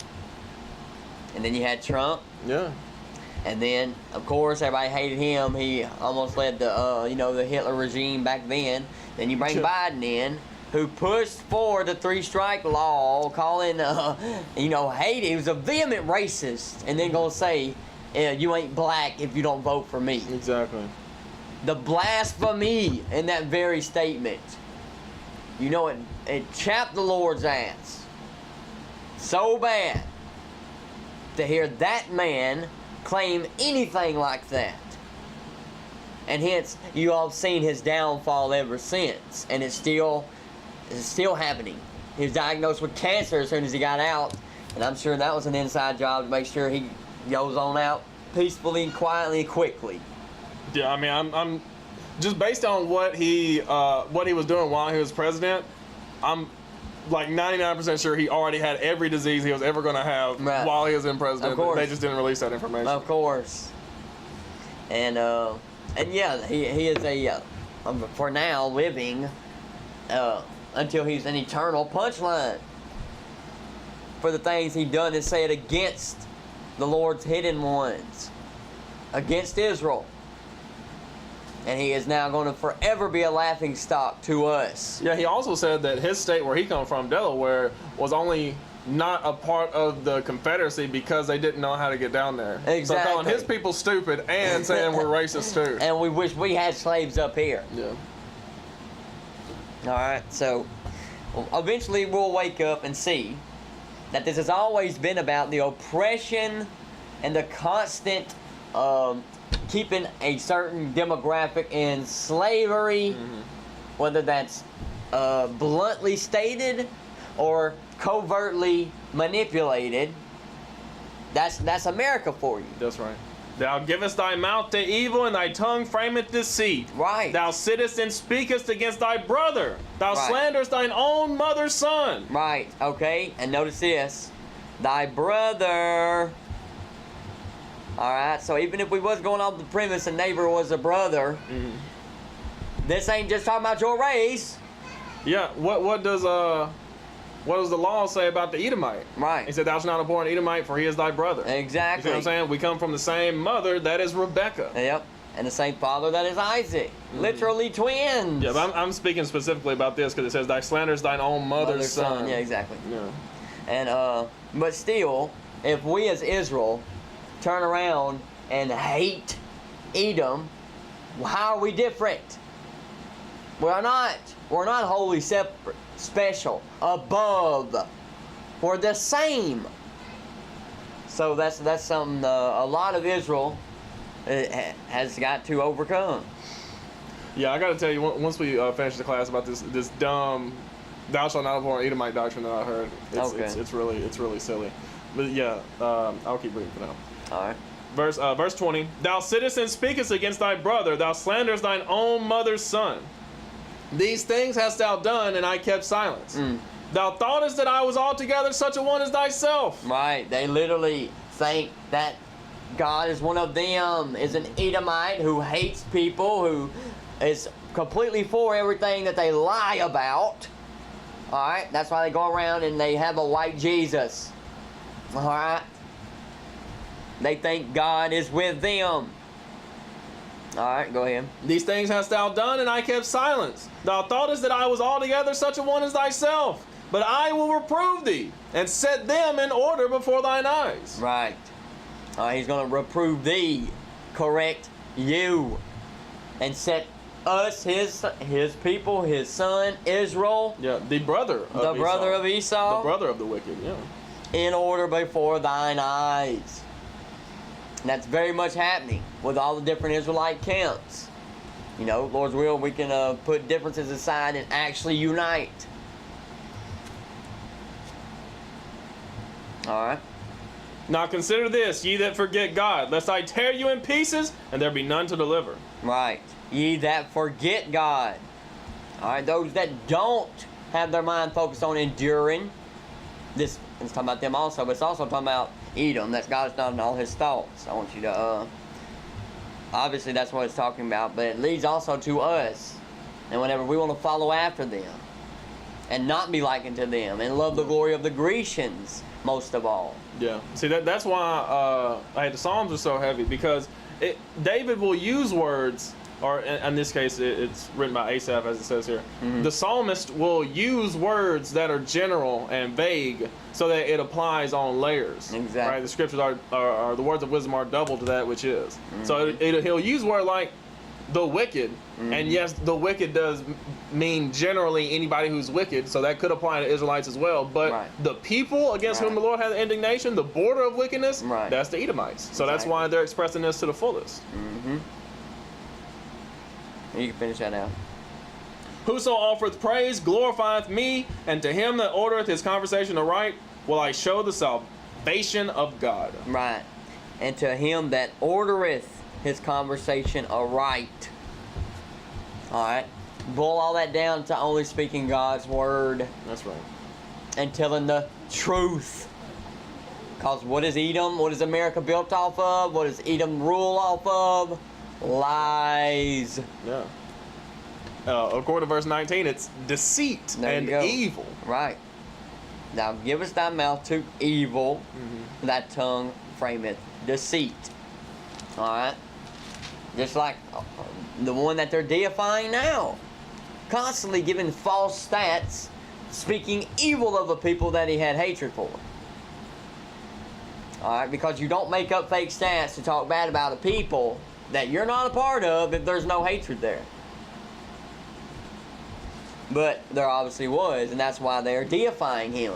And then you had Trump. Yeah. And then, of course, everybody hated him. He almost led the Hitler regime back then. Then you bring Yeah. Biden in, who pushed for the three-strike law, calling, he was a vehement racist, and then gonna say you ain't black if you don't vote for me. Exactly. The blasphemy in that very statement. You know, it chapped the Lord's ass so bad to hear that man claim anything like that. And hence, you all have seen his downfall ever since. And it's still happening. He was diagnosed with cancer as soon as he got out. And I'm sure that was an inside job to make sure he goes on out peacefully and quietly and quickly. Yeah, I mean, I'm just based on what he was doing while he was president, I'm like 99% sure he already had every disease he was ever going to have while he was in president. Of course. They just didn't release that information. Of course. And yeah, he is for now living until he's an eternal punchline for the things he done and said against the Lord's hidden ones, against Israel. And he is now going to forever be a laughing stock to us. Yeah, he also said that his state where he come from, Delaware, was only not a part of the Confederacy because they didn't know how to get down there. Exactly. So calling his people stupid and saying we're racist too. And we wish we had slaves up here. Yeah. All right, so eventually we'll wake up and see that this has always been about the oppression and the constant keeping a certain demographic in slavery, whether that's bluntly stated or covertly manipulated. That's America for you. That's right. Thou givest thy mouth to evil, and thy tongue frameth deceit. Right. Thou sittest and speakest against thy brother. Thou Right. slanderest thine own mother's son. Right, okay, and notice this. Thy brother. Alright, so even if we was going off the premise a neighbor was a brother, this ain't just talking about your race. Yeah. What does the law say about the Edomite? Right. He said, "Thou shalt not abhor an Edomite, for he is thy brother." Exactly. You see what I'm saying? We come from the same mother, that is Rebecca. Yep. And the same father that is Isaac. Literally twins. Yeah, but I'm speaking specifically about this because it says, "Thy slanders thine own mother's son." Yeah, exactly. Yeah. And but still, if we as Israel turn around and hate Edom, how are we different? We're not wholly separate, special, above. We're the same. So that's something a lot of Israel has got to overcome. Yeah, I got to tell you, once we finish the class about this dumb "thou shalt not abhor an Edomite" doctrine that I heard, it's really silly. But yeah, I'll keep reading for now. All right. Verse 20. Thou sittest and speakest against thy brother, thou slanderest thine own mother's son. These things hast thou done, and I kept silence. Thou thoughtest that I was altogether such a one as thyself. Right. They literally think that God is one of them, is an Edomite who hates people, who is completely for everything that they lie about. All right. That's why they go around and they have a white Jesus. All right. They think God is with them. All right, go ahead. These things hast thou done, and I kept silence. Thou thoughtest that I was altogether such a one as thyself. But I will reprove thee, and set them in order before thine eyes. Right. He's going to reprove thee, correct you, and set us, his people, his son, Israel. Yeah, the brother of the Esau. brother of Esau. The brother of the wicked, yeah. In order before thine eyes. And that's very much happening with all the different Israelite camps. You know, Lord's will, we can put differences aside and actually unite. All right. Now consider this, ye that forget God, lest I tear you in pieces, and there be none to deliver. Right. Ye that forget God. All right. Those that don't have their mind focused on enduring. This is talking about them also, but it's also talking about Edom. That's God's not in all his thoughts. I want you to, obviously that's what it's talking about, but it leads also to us. And whenever we want to follow after them and not be likened to them and love the glory of the Grecians most of all. Yeah. See, that's why the Psalms are so heavy, because David will use words or in this case, it's written by Asaph, as it says here. The psalmist will use words that are general and vague so that it applies on layers. Exactly. Right? The scriptures are the words of wisdom are double to that which is. So he'll use word like the wicked, and yes, the wicked does mean generally anybody who's wicked, so that could apply to Israelites as well. But the people against whom the Lord has indignation, the border of wickedness, that's the Edomites. So that's why they're expressing this to the fullest. You can finish that now. Whoso offereth praise glorifieth me, and to him that ordereth his conversation aright will I show the salvation of God. Right. And to him that ordereth his conversation aright. Alright. Boil all that down to only speaking God's word. That's right. And telling the truth. Because what is Edom? What is America built off of? What does Edom rule off of? Lies. Yeah. According to verse 19, it's deceit and evil. Right. Now give us thy mouth to evil, thy tongue frameth deceit. Alright? Just like the one that they're deifying now. Constantly giving false stats, speaking evil of the people that he had hatred for. Alright? Because you don't make up fake stats to talk bad about a people that you're not a part of if there's no hatred there. But there obviously was, and that's why they're deifying him.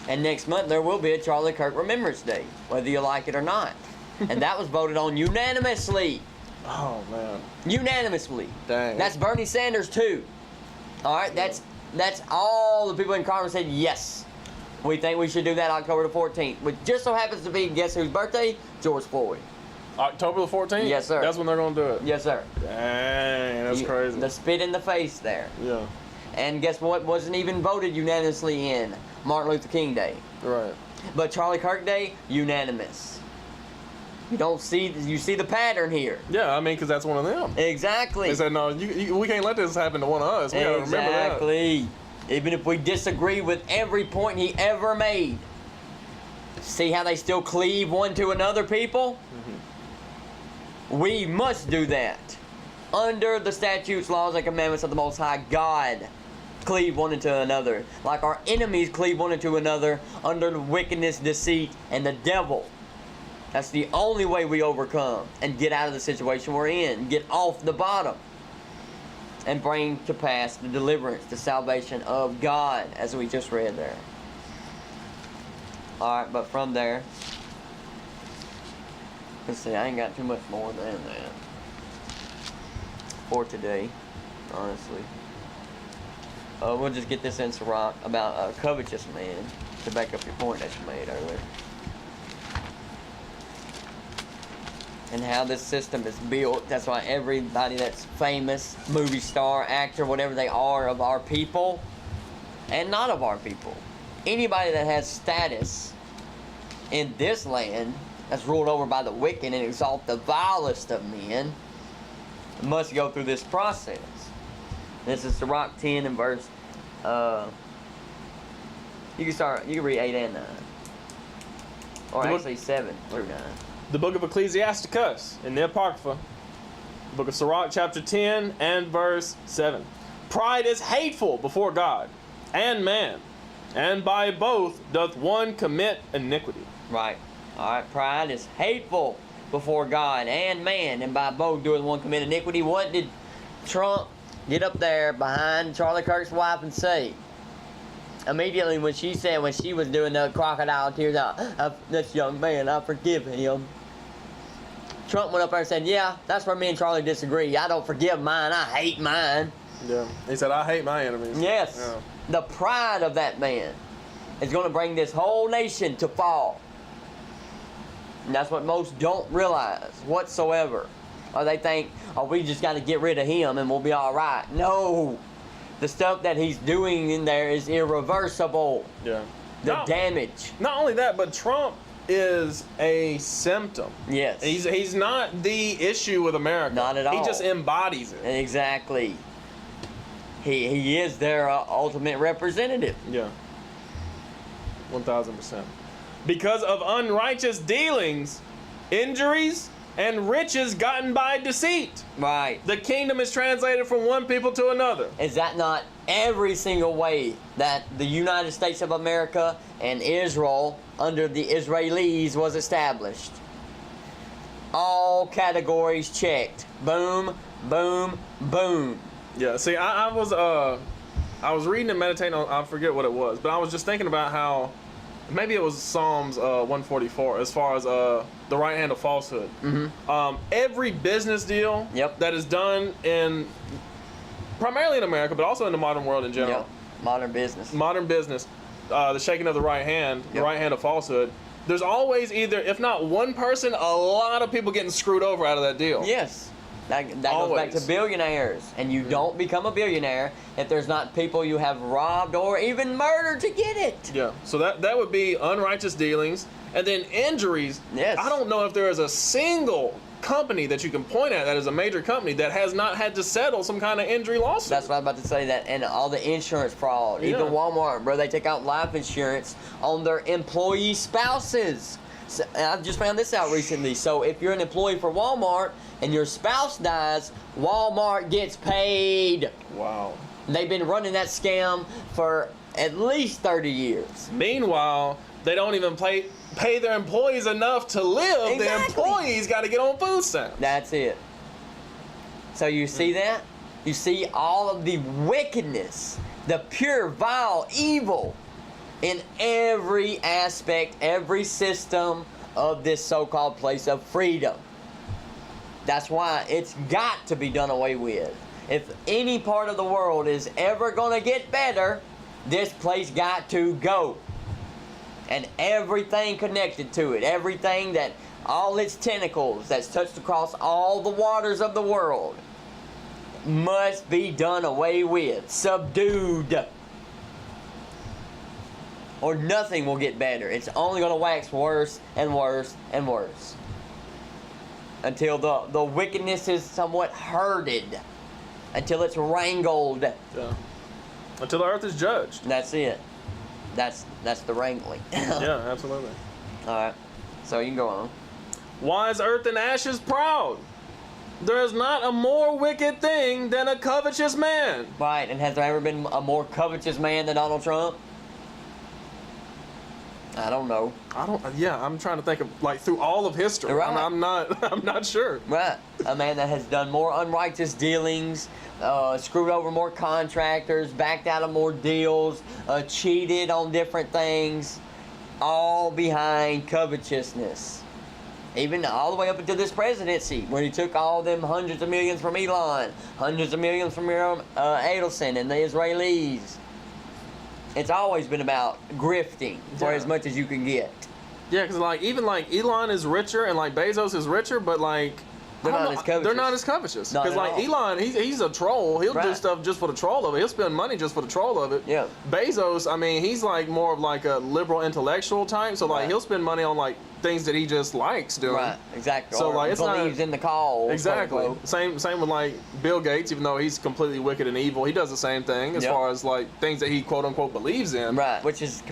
And next month there will be a Charlie Kirk Remembrance Day, whether you like it or not. And that was voted on unanimously. Oh, man. Unanimously. Dang. That's Bernie Sanders too. Alright, that's all the people in Congress said yes. We think we should do that October the 14th. Which just so happens to be, guess whose birthday? George Floyd. October the 14th? Yes, sir. That's when they're going to do it? Yes, sir. Dang, that's crazy. The spit in the face there. Yeah. And guess what wasn't even voted unanimously in? Martin Luther King Day. Right. But Charlie Kirk Day, unanimous. You see the pattern here. Yeah, I mean, because that's one of them. Exactly. They said, no, we can't let this happen to one of us. We got to remember that. Exactly. Even if we disagree with every point he ever made. See how they still cleave one to another, people? We must do that. Under the statutes, laws, and commandments of the Most High God. Cleave one into another. Like our enemies cleave one into another under the wickedness, deceit, and the devil. That's the only way we overcome and get out of the situation we're in. Get off the bottom. And bring to pass the deliverance, the salvation of God, as we just read there. Alright, but from there, let's see, I ain't got too much more than that for today, honestly. We'll just get this in Sirach about a covetous man to back up your point that you made earlier. And how this system is built. That's why everybody that's famous, movie star, actor, whatever they are of our people, and not of our people. Anybody that has status in this land that's ruled over by the wicked and exalt the vilest of men must go through this process. This is Sirach 10 and verse, you can read 8 and 9. Or actually 7 through 9. The book of Ecclesiasticus in the Apocrypha. The book of Sirach chapter 10 and verse 7. Pride is hateful before God and man, and by both doth one commit iniquity. Right. Alright, pride is hateful before God and man, and by both doeth one commit iniquity. What did Trump get up there behind Charlie Kirk's wife and say? Immediately when she was doing the crocodile tears out, this young man, I forgive him. Trump went up there and said, yeah, that's where me and Charlie disagree. I don't forgive mine, I hate mine. Yeah. He said, I hate my enemies. Yes. Yeah. The pride of that man is going to bring this whole nation to fall. And that's what most don't realize whatsoever. Or they think, oh, we just got to get rid of him and we'll be all right. No. The stuff that he's doing in there is irreversible. Yeah. The damage. Not only that, but Trump is a symptom. Yes. He's not the issue with America. Not at all. He just embodies it. Exactly. He is their ultimate representative. Yeah. 1,000%. Because of unrighteous dealings, injuries, and riches gotten by deceit. Right. The kingdom is translated from one people to another. Is that not every single way that the United States of America and Israel under the Israelis was established? All categories checked. Boom, boom, boom. Yeah, see, I was reading and meditating on, I forget what it was, but I was just thinking about how, maybe it was Psalms 144, as far as the right hand of falsehood. Every business deal that is done primarily in America, but also in the modern world in general. Modern business. The shaking of the right hand, the right hand of falsehood. There's always either, if not one person, a lot of people getting screwed over out of that deal. Yes. That goes back to billionaires. And you don't become a billionaire if there's not people you have robbed or even murdered to get it. Yeah. So that would be unrighteous dealings. And then injuries. Yes. I don't know if there is a single company that you can point at that is a major company that has not had to settle some kind of injury lawsuit. That's what I was about to say, that, and all the insurance fraud. Even Walmart, bro, they take out life insurance on their employee spouses. So, and I just found this out recently. So if you're an employee for Walmart and your spouse dies, Walmart gets paid. Wow. They've been running that scam for at least 30 years. Meanwhile, they don't even pay their employees enough to live. Exactly. The employees got to get on food stamps. That's it. So you see that? You see all of the wickedness, the pure, vile, evil in every aspect, every system of this so-called place of freedom. That's why it's got to be done away with. If any part of the world is ever going to get better, this place got to go. And everything connected to it, everything that, all its tentacles that's touched across all the waters of the world must be done away with, subdued. Or nothing will get better. It's only going to wax worse and worse and worse. Until the wickedness is somewhat herded. Until it's wrangled. Yeah. Until the earth is judged. That's it. That's the wrangling. Yeah, absolutely. Alright. So you can go on. Why is earth and ashes proud? There is not a more wicked thing than a covetous man. Right, and has there ever been a more covetous man than Donald Trump? I don't know. I'm trying to think of, like, through all of history. Right. I'm not sure. Right. A man that has done more unrighteous dealings, screwed over more contractors, backed out of more deals, cheated on different things, all behind covetousness. Even all the way up into this presidency, when he took all them hundreds of millions from Elon, hundreds of millions from Adelson and the Israelis. It's always been about grifting for as much as you can get. Yeah, because even Elon is richer and like Bezos is richer, but like they're not as covetous. They're not as covetous. Not Because at like all. Elon, he's a troll. He'll do stuff just for the troll of it. He'll spend money just for the troll of it. Yeah. Bezos, I mean, he's like more of like a liberal intellectual type. So like he'll spend money on like things that he just likes doing. Right, exactly. So or like it's believes not, in the call. Exactly. quote, unquote. Same with like Bill Gates, even though he's completely wicked and evil, he does the same thing as far as like things that he quote unquote believes in. Right, which is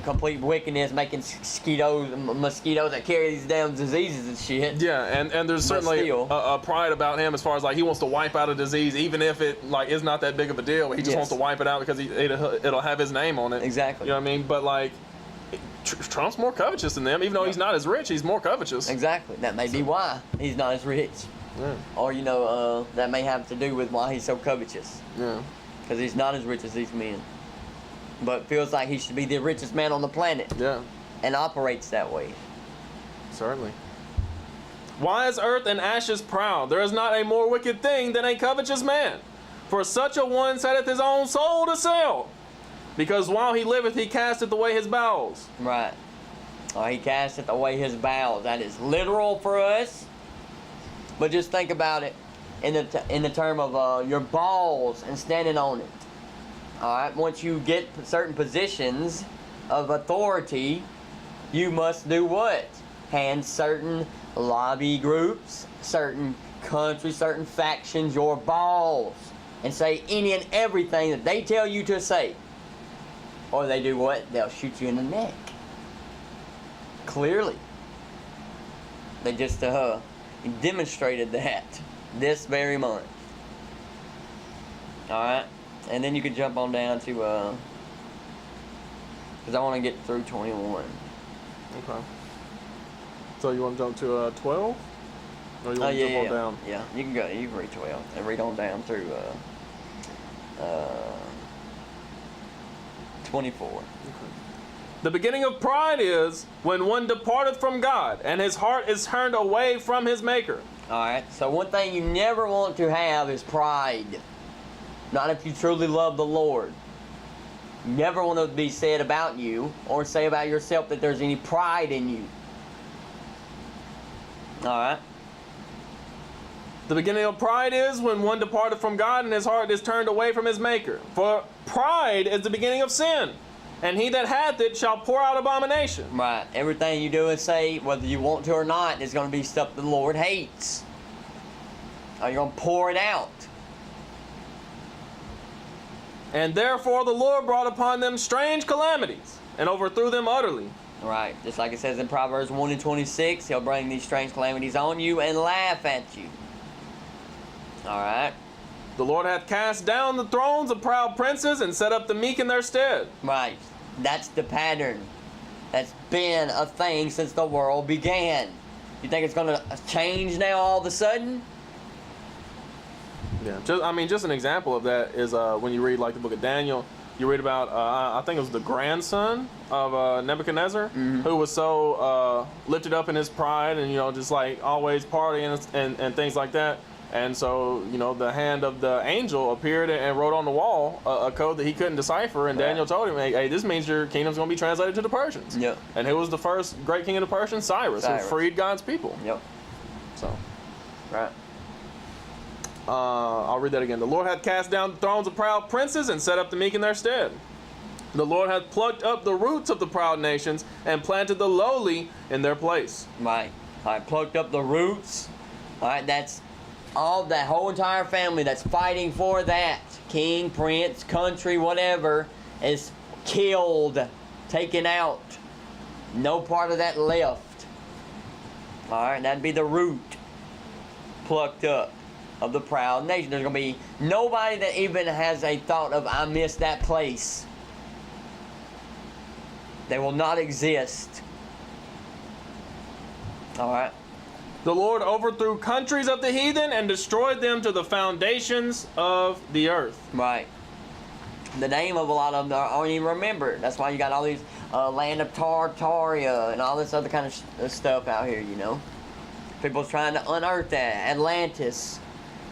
complete wickedness, making mosquitoes that carry these damn diseases and shit. Yeah, and there's certainly a pride about him as far as like he wants to wipe out a disease, even if it like is not that big of a deal. He just wants to wipe it out because it'll have his name on it. Exactly. You know what I mean? But like Trump's more covetous than them, even though he's not as rich. He's more covetous. Exactly. That may be why he's not as rich. Yeah. Or that may have to do with why he's so covetous. Yeah. Because he's not as rich as these men, but feels like he should be the richest man on the planet. Yeah. And operates that way. Certainly. Why is earth and ashes proud? There is not a more wicked thing than a covetous man. For such a one setteth his own soul to sell. Because while he liveth, he casteth away his bowels. Right. Or he casteth away his bowels. That is literal for us. But just think about it in the term of your balls and standing on it. All right. Once you get certain positions of authority, you must do what? Hand certain lobby groups, certain countries, certain factions your balls, and say any and everything that they tell you to say. Or they do what? They'll shoot you in the neck. Clearly. They just, He demonstrated that this very month. Alright? And then you could jump on down to, because I want to get through 21. Okay. So you want to jump to 12? Or you want to jump on down? Yeah, you can go. You can read 12 and read on down through 24. Okay. The beginning of pride is when one departeth from God, and his heart is turned away from his Maker. Alright, so one thing you never want to have is pride. Not if you truly love the Lord. You never want to be said about you or say about yourself that there's any pride in you. Alright. The beginning of pride is when one departeth from God, and his heart is turned away from his Maker. For pride is the beginning of sin, and he that hath it shall pour out abomination. Right. Everything you do and say, whether you want to or not, is going to be stuff the Lord hates. Or you're going to pour it out. And therefore the Lord brought upon them strange calamities, and overthrew them utterly. Right. Just like it says in Proverbs 1:26, He'll bring these strange calamities on you and laugh at you. Alright. The Lord hath cast down the thrones of proud princes, and set up the meek in their stead. Right. That's the pattern. That's been a thing since the world began. You think it's going to change now all of a sudden? Yeah. Just an example of that is when you read like the book of Daniel, you read about, I think it was the grandson of Nebuchadnezzar, who was so lifted up in his pride and, just like always partying and things like that. And so, the hand of the angel appeared and wrote on the wall a code that he couldn't decipher. And Daniel told him, hey, this means your kingdom's going to be translated to the Persians. Yep. And who was the first great king of the Persians? Cyrus, who freed God's people. Yep. So. Right. I'll read that again. The Lord hath cast down the thrones of proud princes, and set up the meek in their stead. The Lord hath plucked up the roots of the proud nations, and planted the lowly in their place. Right. Alright, plucked up the roots. Alright, that's all, that whole entire family that's fighting for that. King, prince, country, whatever, is killed, taken out. No part of that left. Alright, that'd be the root. Plucked up of the proud nation. There's going to be nobody that even has a thought of, I miss that place. They will not exist. Alright. The Lord overthrew countries of the heathen, and destroyed them to the foundations of the earth. Right. The name of a lot of them aren't even remembered. That's why you got all these land of Tartaria and all this other kind of stuff out here, People's trying to unearth that. Atlantis.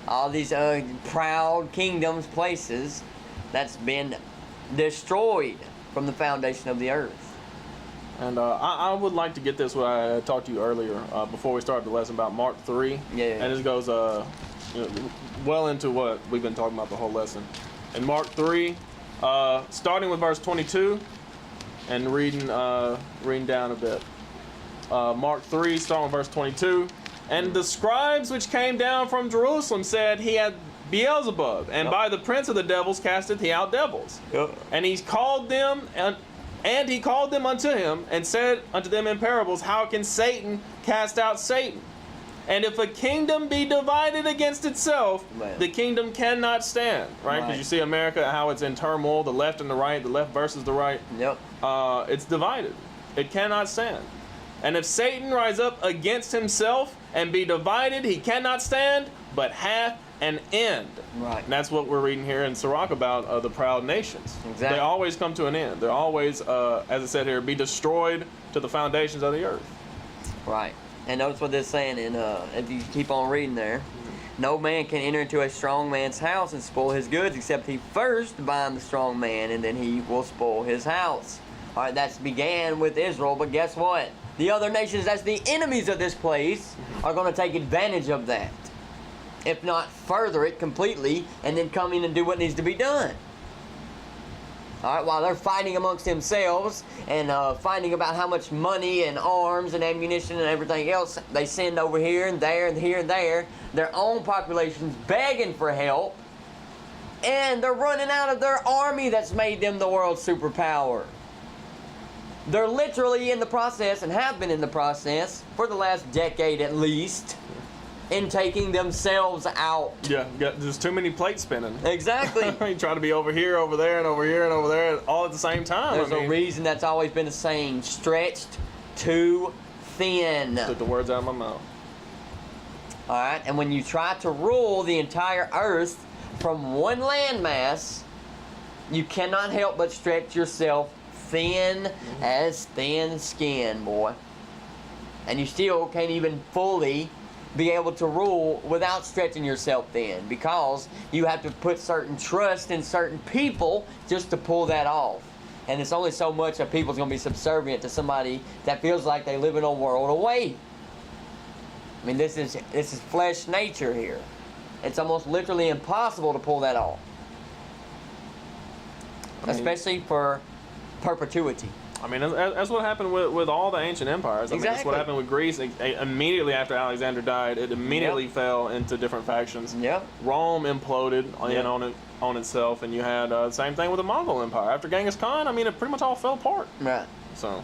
All these proud kingdoms, places that's been destroyed from the foundation of the earth. And I would like to get this what I talked to you earlier before we started the lesson about Mark 3. Yeah. And this goes well into what we've been talking about the whole lesson. In Mark 3, starting with verse 22 and reading down a bit. Mark 3, starting with verse 22. And the scribes which came down from Jerusalem said, He had Beelzebub, and by the prince of the devils casteth he out devils. Yep. And he called them, and he called them unto him, and said unto them in parables, How can Satan cast out Satan? And if a kingdom be divided against itself, the kingdom cannot stand. Right? Because you see America, how it's in turmoil, the left and the right, the left versus the right. Yep. It's divided. It cannot stand. And if Satan rise up against himself and be divided, he cannot stand, but hath an end. Right. And that's what we're reading here in Sirach about the proud nations. Exactly. They always come to an end. They're always, as it said here, be destroyed to the foundations of the earth. Right. And notice what this is saying, if you keep on reading there. No man can enter into a strong man's house and spoil his goods, except he first bind the strong man, and then he will spoil his house. All right, that's began with Israel, but guess what? The other nations, that's the enemies of this place, are going to take advantage of that. If not further it completely, and then come in and do what needs to be done. Alright, while they're fighting amongst themselves, and fighting about how much money and arms and ammunition and everything else they send over here and there and here and there, their own population's begging for help, and they're running out of their army that's made them the world's superpower. They're literally in the process, and have been in the process for the last decade at least, taking themselves out. Yeah, there's too many plates spinning. Exactly. You try to be over here, over there, and over here, and over there, all at the same time. There's a reason that's always been the saying, stretched too thin. Took the words out of my mouth. All right, and when you try to rule the entire earth from one landmass, you cannot help but stretch yourself thin as thin skin, boy. And you still can't even fully be able to rule without stretching yourself thin, because you have to put certain trust in certain people just to pull that off. And it's only so much that people's going to be subservient to somebody that feels like they live in a world away. I mean, this is flesh nature here. It's almost literally impossible to pull that off. Especially for perpetuity. I mean, that's what happened with all the ancient empires. I mean, that's what happened with Greece. Immediately after Alexander died, it immediately fell into different factions. Yep. Rome imploded on itself, and you had the same thing with the Mongol Empire. After Genghis Khan, I mean, it pretty much all fell apart. Right. So.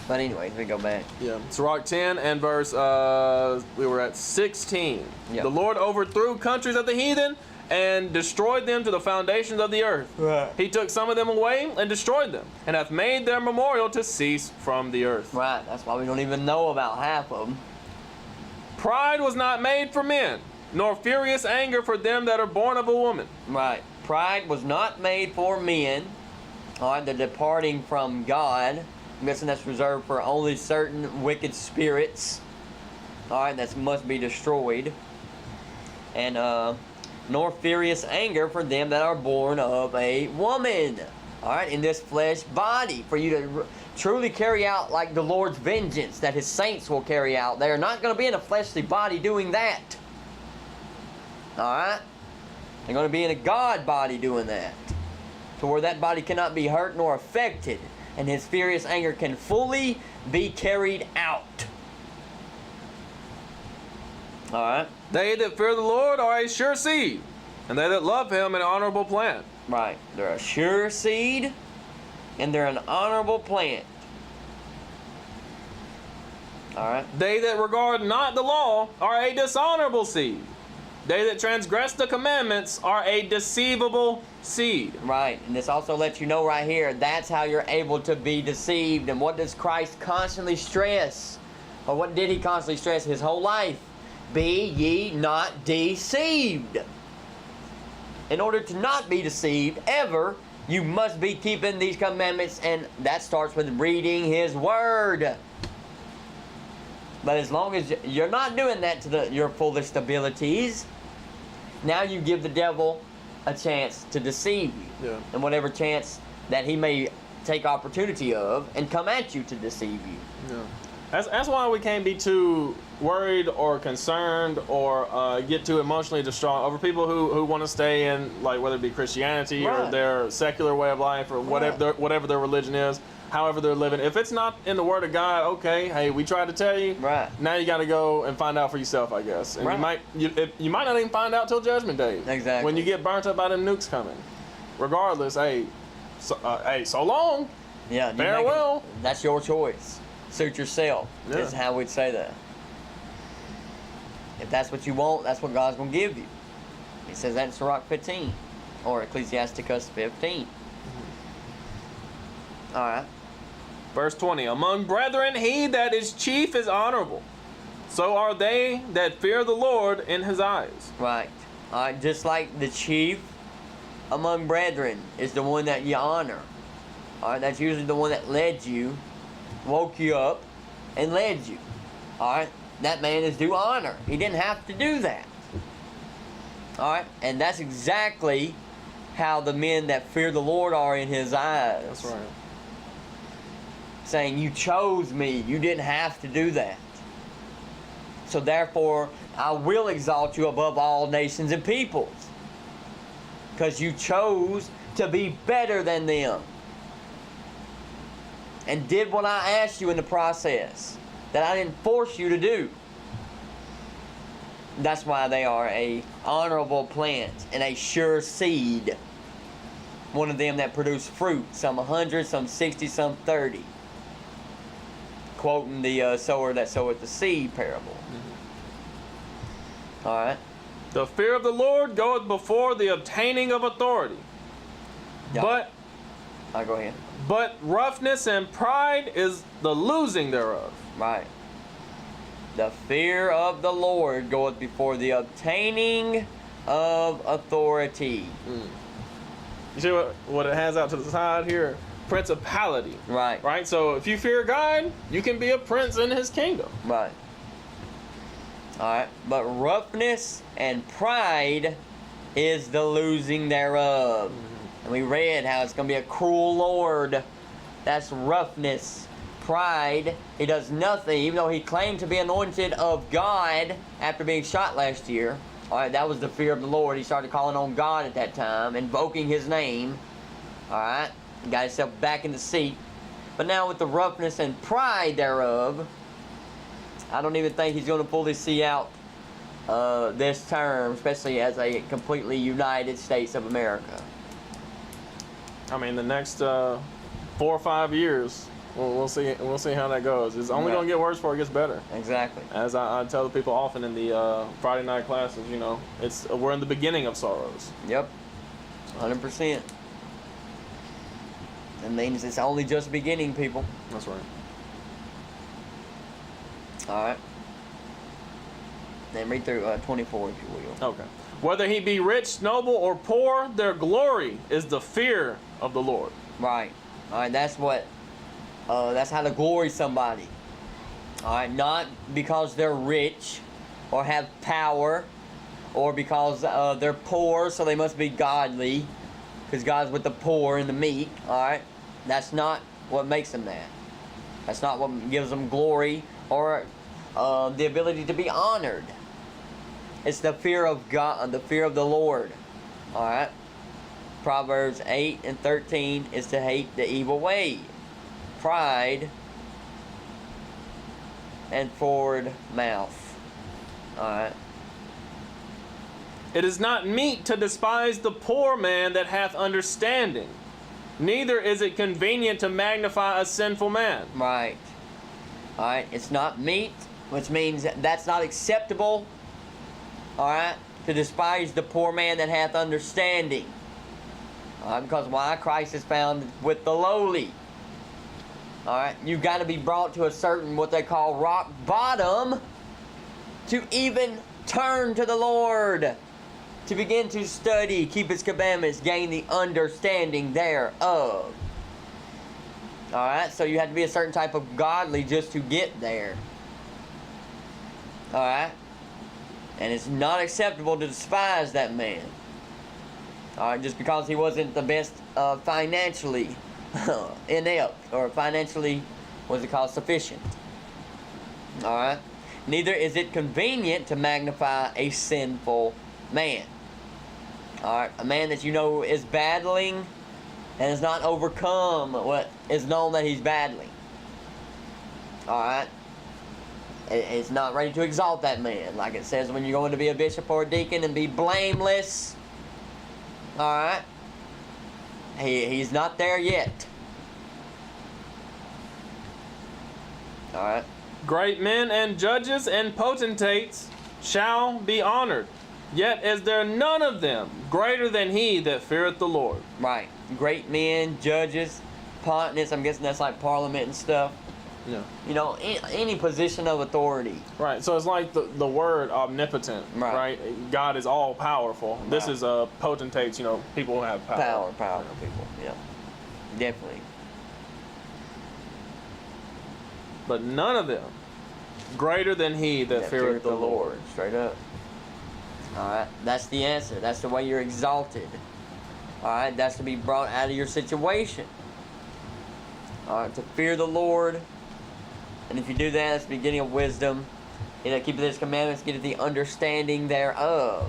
But anyways, we go back. Yeah. Sirach 10 and verse, we were at 16. Yep. The Lord overthrew countries of the heathen and destroyed them to the foundations of the earth. Right. He took some of them away and destroyed them, and hath made their memorial to cease from the earth. Right. That's why we don't even know about half of them. Pride was not made for men, nor furious anger for them that are born of a woman. Right. Pride was not made for men. All right. The departing from God. I'm guessing that's reserved for only certain wicked spirits. All right. That must be destroyed. And nor furious anger for them that are born of a woman. All right, in this flesh body, for you to truly carry out like the Lord's vengeance that His saints will carry out. They are not going to be in a fleshly body doing that. All right, they're going to be in a God body doing that, to where that body cannot be hurt nor affected, and His furious anger can fully be carried out. All right. They that fear the Lord are a sure seed, and they that love Him an honorable plant. Right. They're a sure seed, and they're an honorable plant. All right. They that regard not the law are a dishonorable seed. They that transgress the commandments are a deceivable seed. Right. And this also lets you know right here, that's how you're able to be deceived. And what does Christ constantly stress? Or what did He constantly stress His whole life? Be ye not deceived. In order to not be deceived ever, you must be keeping these commandments, and that starts with reading His Word. But as long as you're not doing that to your fullest abilities, now you give the devil a chance to deceive you. Yeah. And whatever chance that he may take opportunity of and come at you to deceive you. Yeah. That's why we can't be too worried or concerned or get too emotionally distraught over people who want to stay in, like, whether it be Christianity or their secular way of life or whatever their religion is, however they're living. If it's not in the Word of God, okay, hey, we tried to tell you. Right. Now you got to go and find out for yourself, I guess. And you might not even find out till Judgment Day. Exactly. When you get burnt up by them nukes coming. Regardless, so long. Yeah. Farewell. That's your choice. Suit yourself. Yeah. Is how we'd say that. If that's what you want, that's what God's going to give you. He says that in Sirach 15 or Ecclesiasticus 15. All right. Verse 20, among brethren, he that is chief is honorable. So are they that fear the Lord in His eyes. Right. All right. Just like the chief among brethren is the one that you honor. All right. That's usually the one that led you, woke you up, and led you. All right. That man is due honor. He didn't have to do that. All right. And that's exactly how the men that fear the Lord are in His eyes. That's right. Saying, you chose me. You didn't have to do that. So therefore, I will exalt you above all nations and peoples. Because you chose to be better than them. And did what I asked you in the process. That I didn't force you to do. That's why they are a honorable plant and a sure seed. One of them that produce fruit. Some 100, some 60, some 30. quoting the sower that soweth the seed parable. All right. The fear of the Lord goeth before the obtaining of authority. Yeah. But I'll go ahead. But roughness and pride is the losing thereof. Right. The fear of the Lord goeth before the obtaining of authority. You see what it has out to the side here? Principality. Right. Right? So if you fear God, you can be a prince in his kingdom. Right. Alright. But roughness and pride is the losing thereof. And we read how it's going to be a cruel Lord. That's roughness. Pride. He does nothing, even though he claimed to be anointed of God after being shot last year. Alright, that was the fear of the Lord. He started calling on God at that time, invoking his name. Alright, got himself back in the seat. But now with the roughness and pride thereof, I don't even think he's going to fully see out this term, especially as a completely United States of America. I mean, the next 4 or 5 years, we'll see how that goes. It's only going to get worse before it gets better. Exactly. As I tell the people often in the Friday night classes, you know, we're in the beginning of sorrows. Yep, 100%. That means it's only just beginning, people. That's right. All right. Then read through 24, if you will. Okay. Whether he be rich, noble, or poor, their glory is the fear of the Lord. Right. All right. That's what. That's how to glory somebody. All right. Not because they're rich, or have power, or because they're poor, so they must be godly, because God's with the poor and the meek. All right. That's not what makes them that. That's not what gives them glory or the ability to be honored. It's the fear of God, the fear of the Lord. All right. Proverbs 8:13 is to hate the evil way, pride, and forward mouth. All right. It is not meet to despise the poor man that hath understanding, neither is it convenient to magnify a sinful man. Right. All right. It's not meet, which means that's not acceptable. All right. To despise the poor man that hath understanding. All right. Because why? Christ is found with the lowly. All right. You've got to be brought to a certain, what they call rock bottom, to even turn to the Lord. To begin to study, keep His commandments, gain the understanding thereof. Alright, so you have to be a certain type of godly just to get there. Alright? And it's not acceptable to despise that man. Alright, just because he wasn't the best financially inept, or financially, what's it called, sufficient. Alright? Neither is it convenient to magnify a sinful man. Alright, a man that you know is battling and has not overcome what is known that he's battling. Alright? It's not ready to exalt that man. Like it says when you're going to be a bishop or a deacon and be blameless. Alright? He's not there yet. Alright? Great men and judges and potentates shall be honored. Yet is there none of them greater than he that feareth the Lord. Right. Great men, judges, pontiffs, I'm guessing that's like parliament and stuff. Yeah. You know, any position of authority. Right. So it's like the word omnipotent. Right. God is all powerful. Right. This is potentates, you know, people who have power. Powerful people. Yeah. Definitely. But none of them greater than he that feareth the Lord. Straight up. Alright, that's the answer. That's the way you're exalted. Alright, that's to be brought out of your situation. Alright, to fear the Lord. And if you do that, that's the beginning of wisdom. You know, keep His commandments, get the understanding thereof.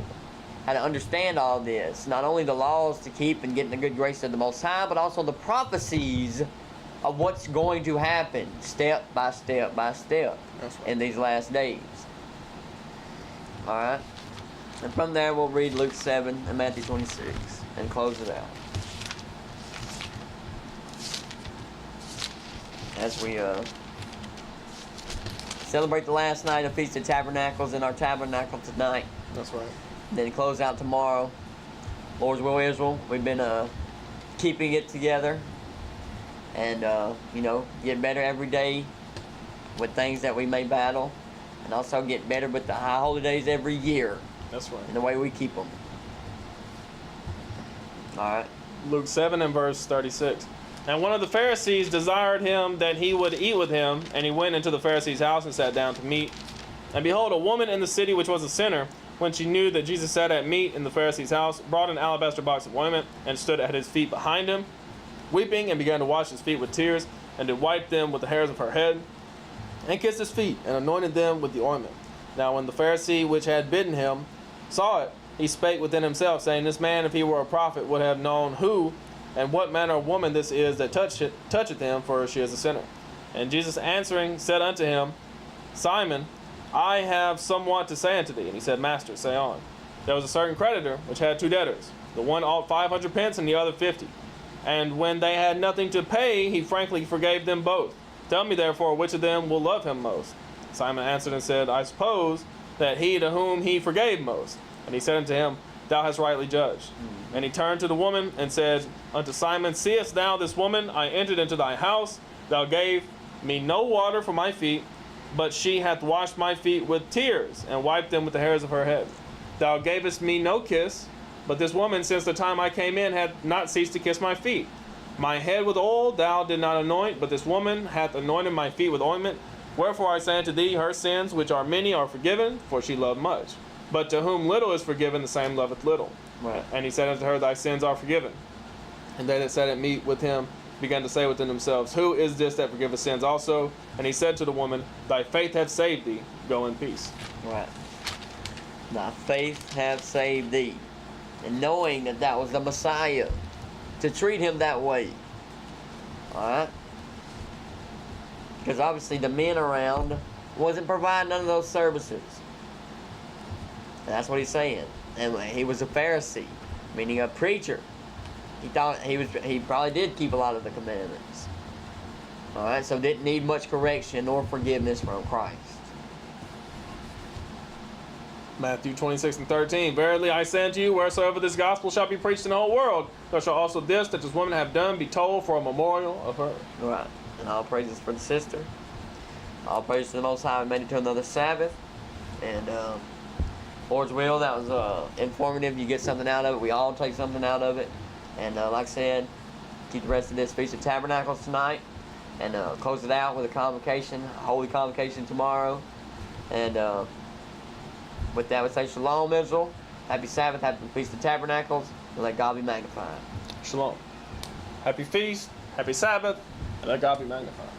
How to understand all this. Not only the laws to keep and get in the good grace of the Most High, but also the prophecies of what's going to happen step by step by step in these last days. Alright. And from there, we'll read Luke 7 and Matthew 26 and close it out. As we celebrate the last night of Feast of Tabernacles in our tabernacle tonight. That's right. Then close out tomorrow. Lord's will, Israel. We've been keeping it together, and get better every day with things that we may battle, and also get better with the high holy days every year. That's right. And the way we keep them. All right. Luke 7 and verse 36. And one of the Pharisees desired him that he would eat with him, and he went into the Pharisee's house and sat down to meat. And behold, a woman in the city which was a sinner, when she knew that Jesus sat at meat in the Pharisee's house, brought an alabaster box of ointment, and stood at his feet behind him, weeping, and began to wash his feet with tears, and to wipe them with the hairs of her head, and kissed his feet, and anointed them with the ointment. Now when the Pharisee which had bidden him saw it, he spake within himself, saying, This man, if he were a prophet, would have known who and what manner of woman this is that toucheth him, for she is a sinner. And Jesus answering said unto him, Simon, I have somewhat to say unto thee. And he said, Master, say on. There was a certain creditor which had 2 debtors. The one ought 500 pence, and the other 50. And when they had nothing to pay, he frankly forgave them both. Tell me therefore, which of them will love him most? Simon answered and said, I suppose that he to whom he forgave most. And he said unto him, Thou hast rightly judged. And he turned to the woman and said unto Simon, Seest thou this woman? I entered into thy house. Thou gave me no water for my feet, but she hath washed my feet with tears, and wiped them with the hairs of her head. Thou gavest me no kiss, but this woman, since the time I came in, hath not ceased to kiss my feet. My head with oil thou did not anoint, but this woman hath anointed my feet with ointment. Wherefore I say unto thee, her sins, which are many, are forgiven, for she loved much. But to whom little is forgiven, the same loveth little. Right. And he said unto her, Thy sins are forgiven. And they that sat at meat with him began to say within themselves, Who is this that forgiveth sins also? And he said to the woman, Thy faith hath saved thee. Go in peace. Right. Thy faith hath saved thee. And knowing that that was the Messiah, to treat him that way. Alright? Because obviously the men around wasn't providing none of those services. And that's what he's saying. And he was a Pharisee, meaning a preacher. He thought he probably did keep a lot of the commandments. Alright, so didn't need much correction nor forgiveness from Christ. Matthew 26 and 13. Verily I say unto you, wheresoever this gospel shall be preached in the whole world, there shall also this that this woman have done be told for a memorial of her. Right. And all praises for the sister. All praises to the Most High. We made it to another Sabbath. And Lord's will, that was informative. You get something out of it. We all take something out of it. And like I said, keep the rest of this Feast of Tabernacles tonight. And close it out with a convocation, a holy convocation tomorrow. And with that, we say Shalom, Israel. Happy Sabbath, happy Feast of Tabernacles, and let God be magnified. Shalom. Happy feast, happy Sabbath, and let God be magnified.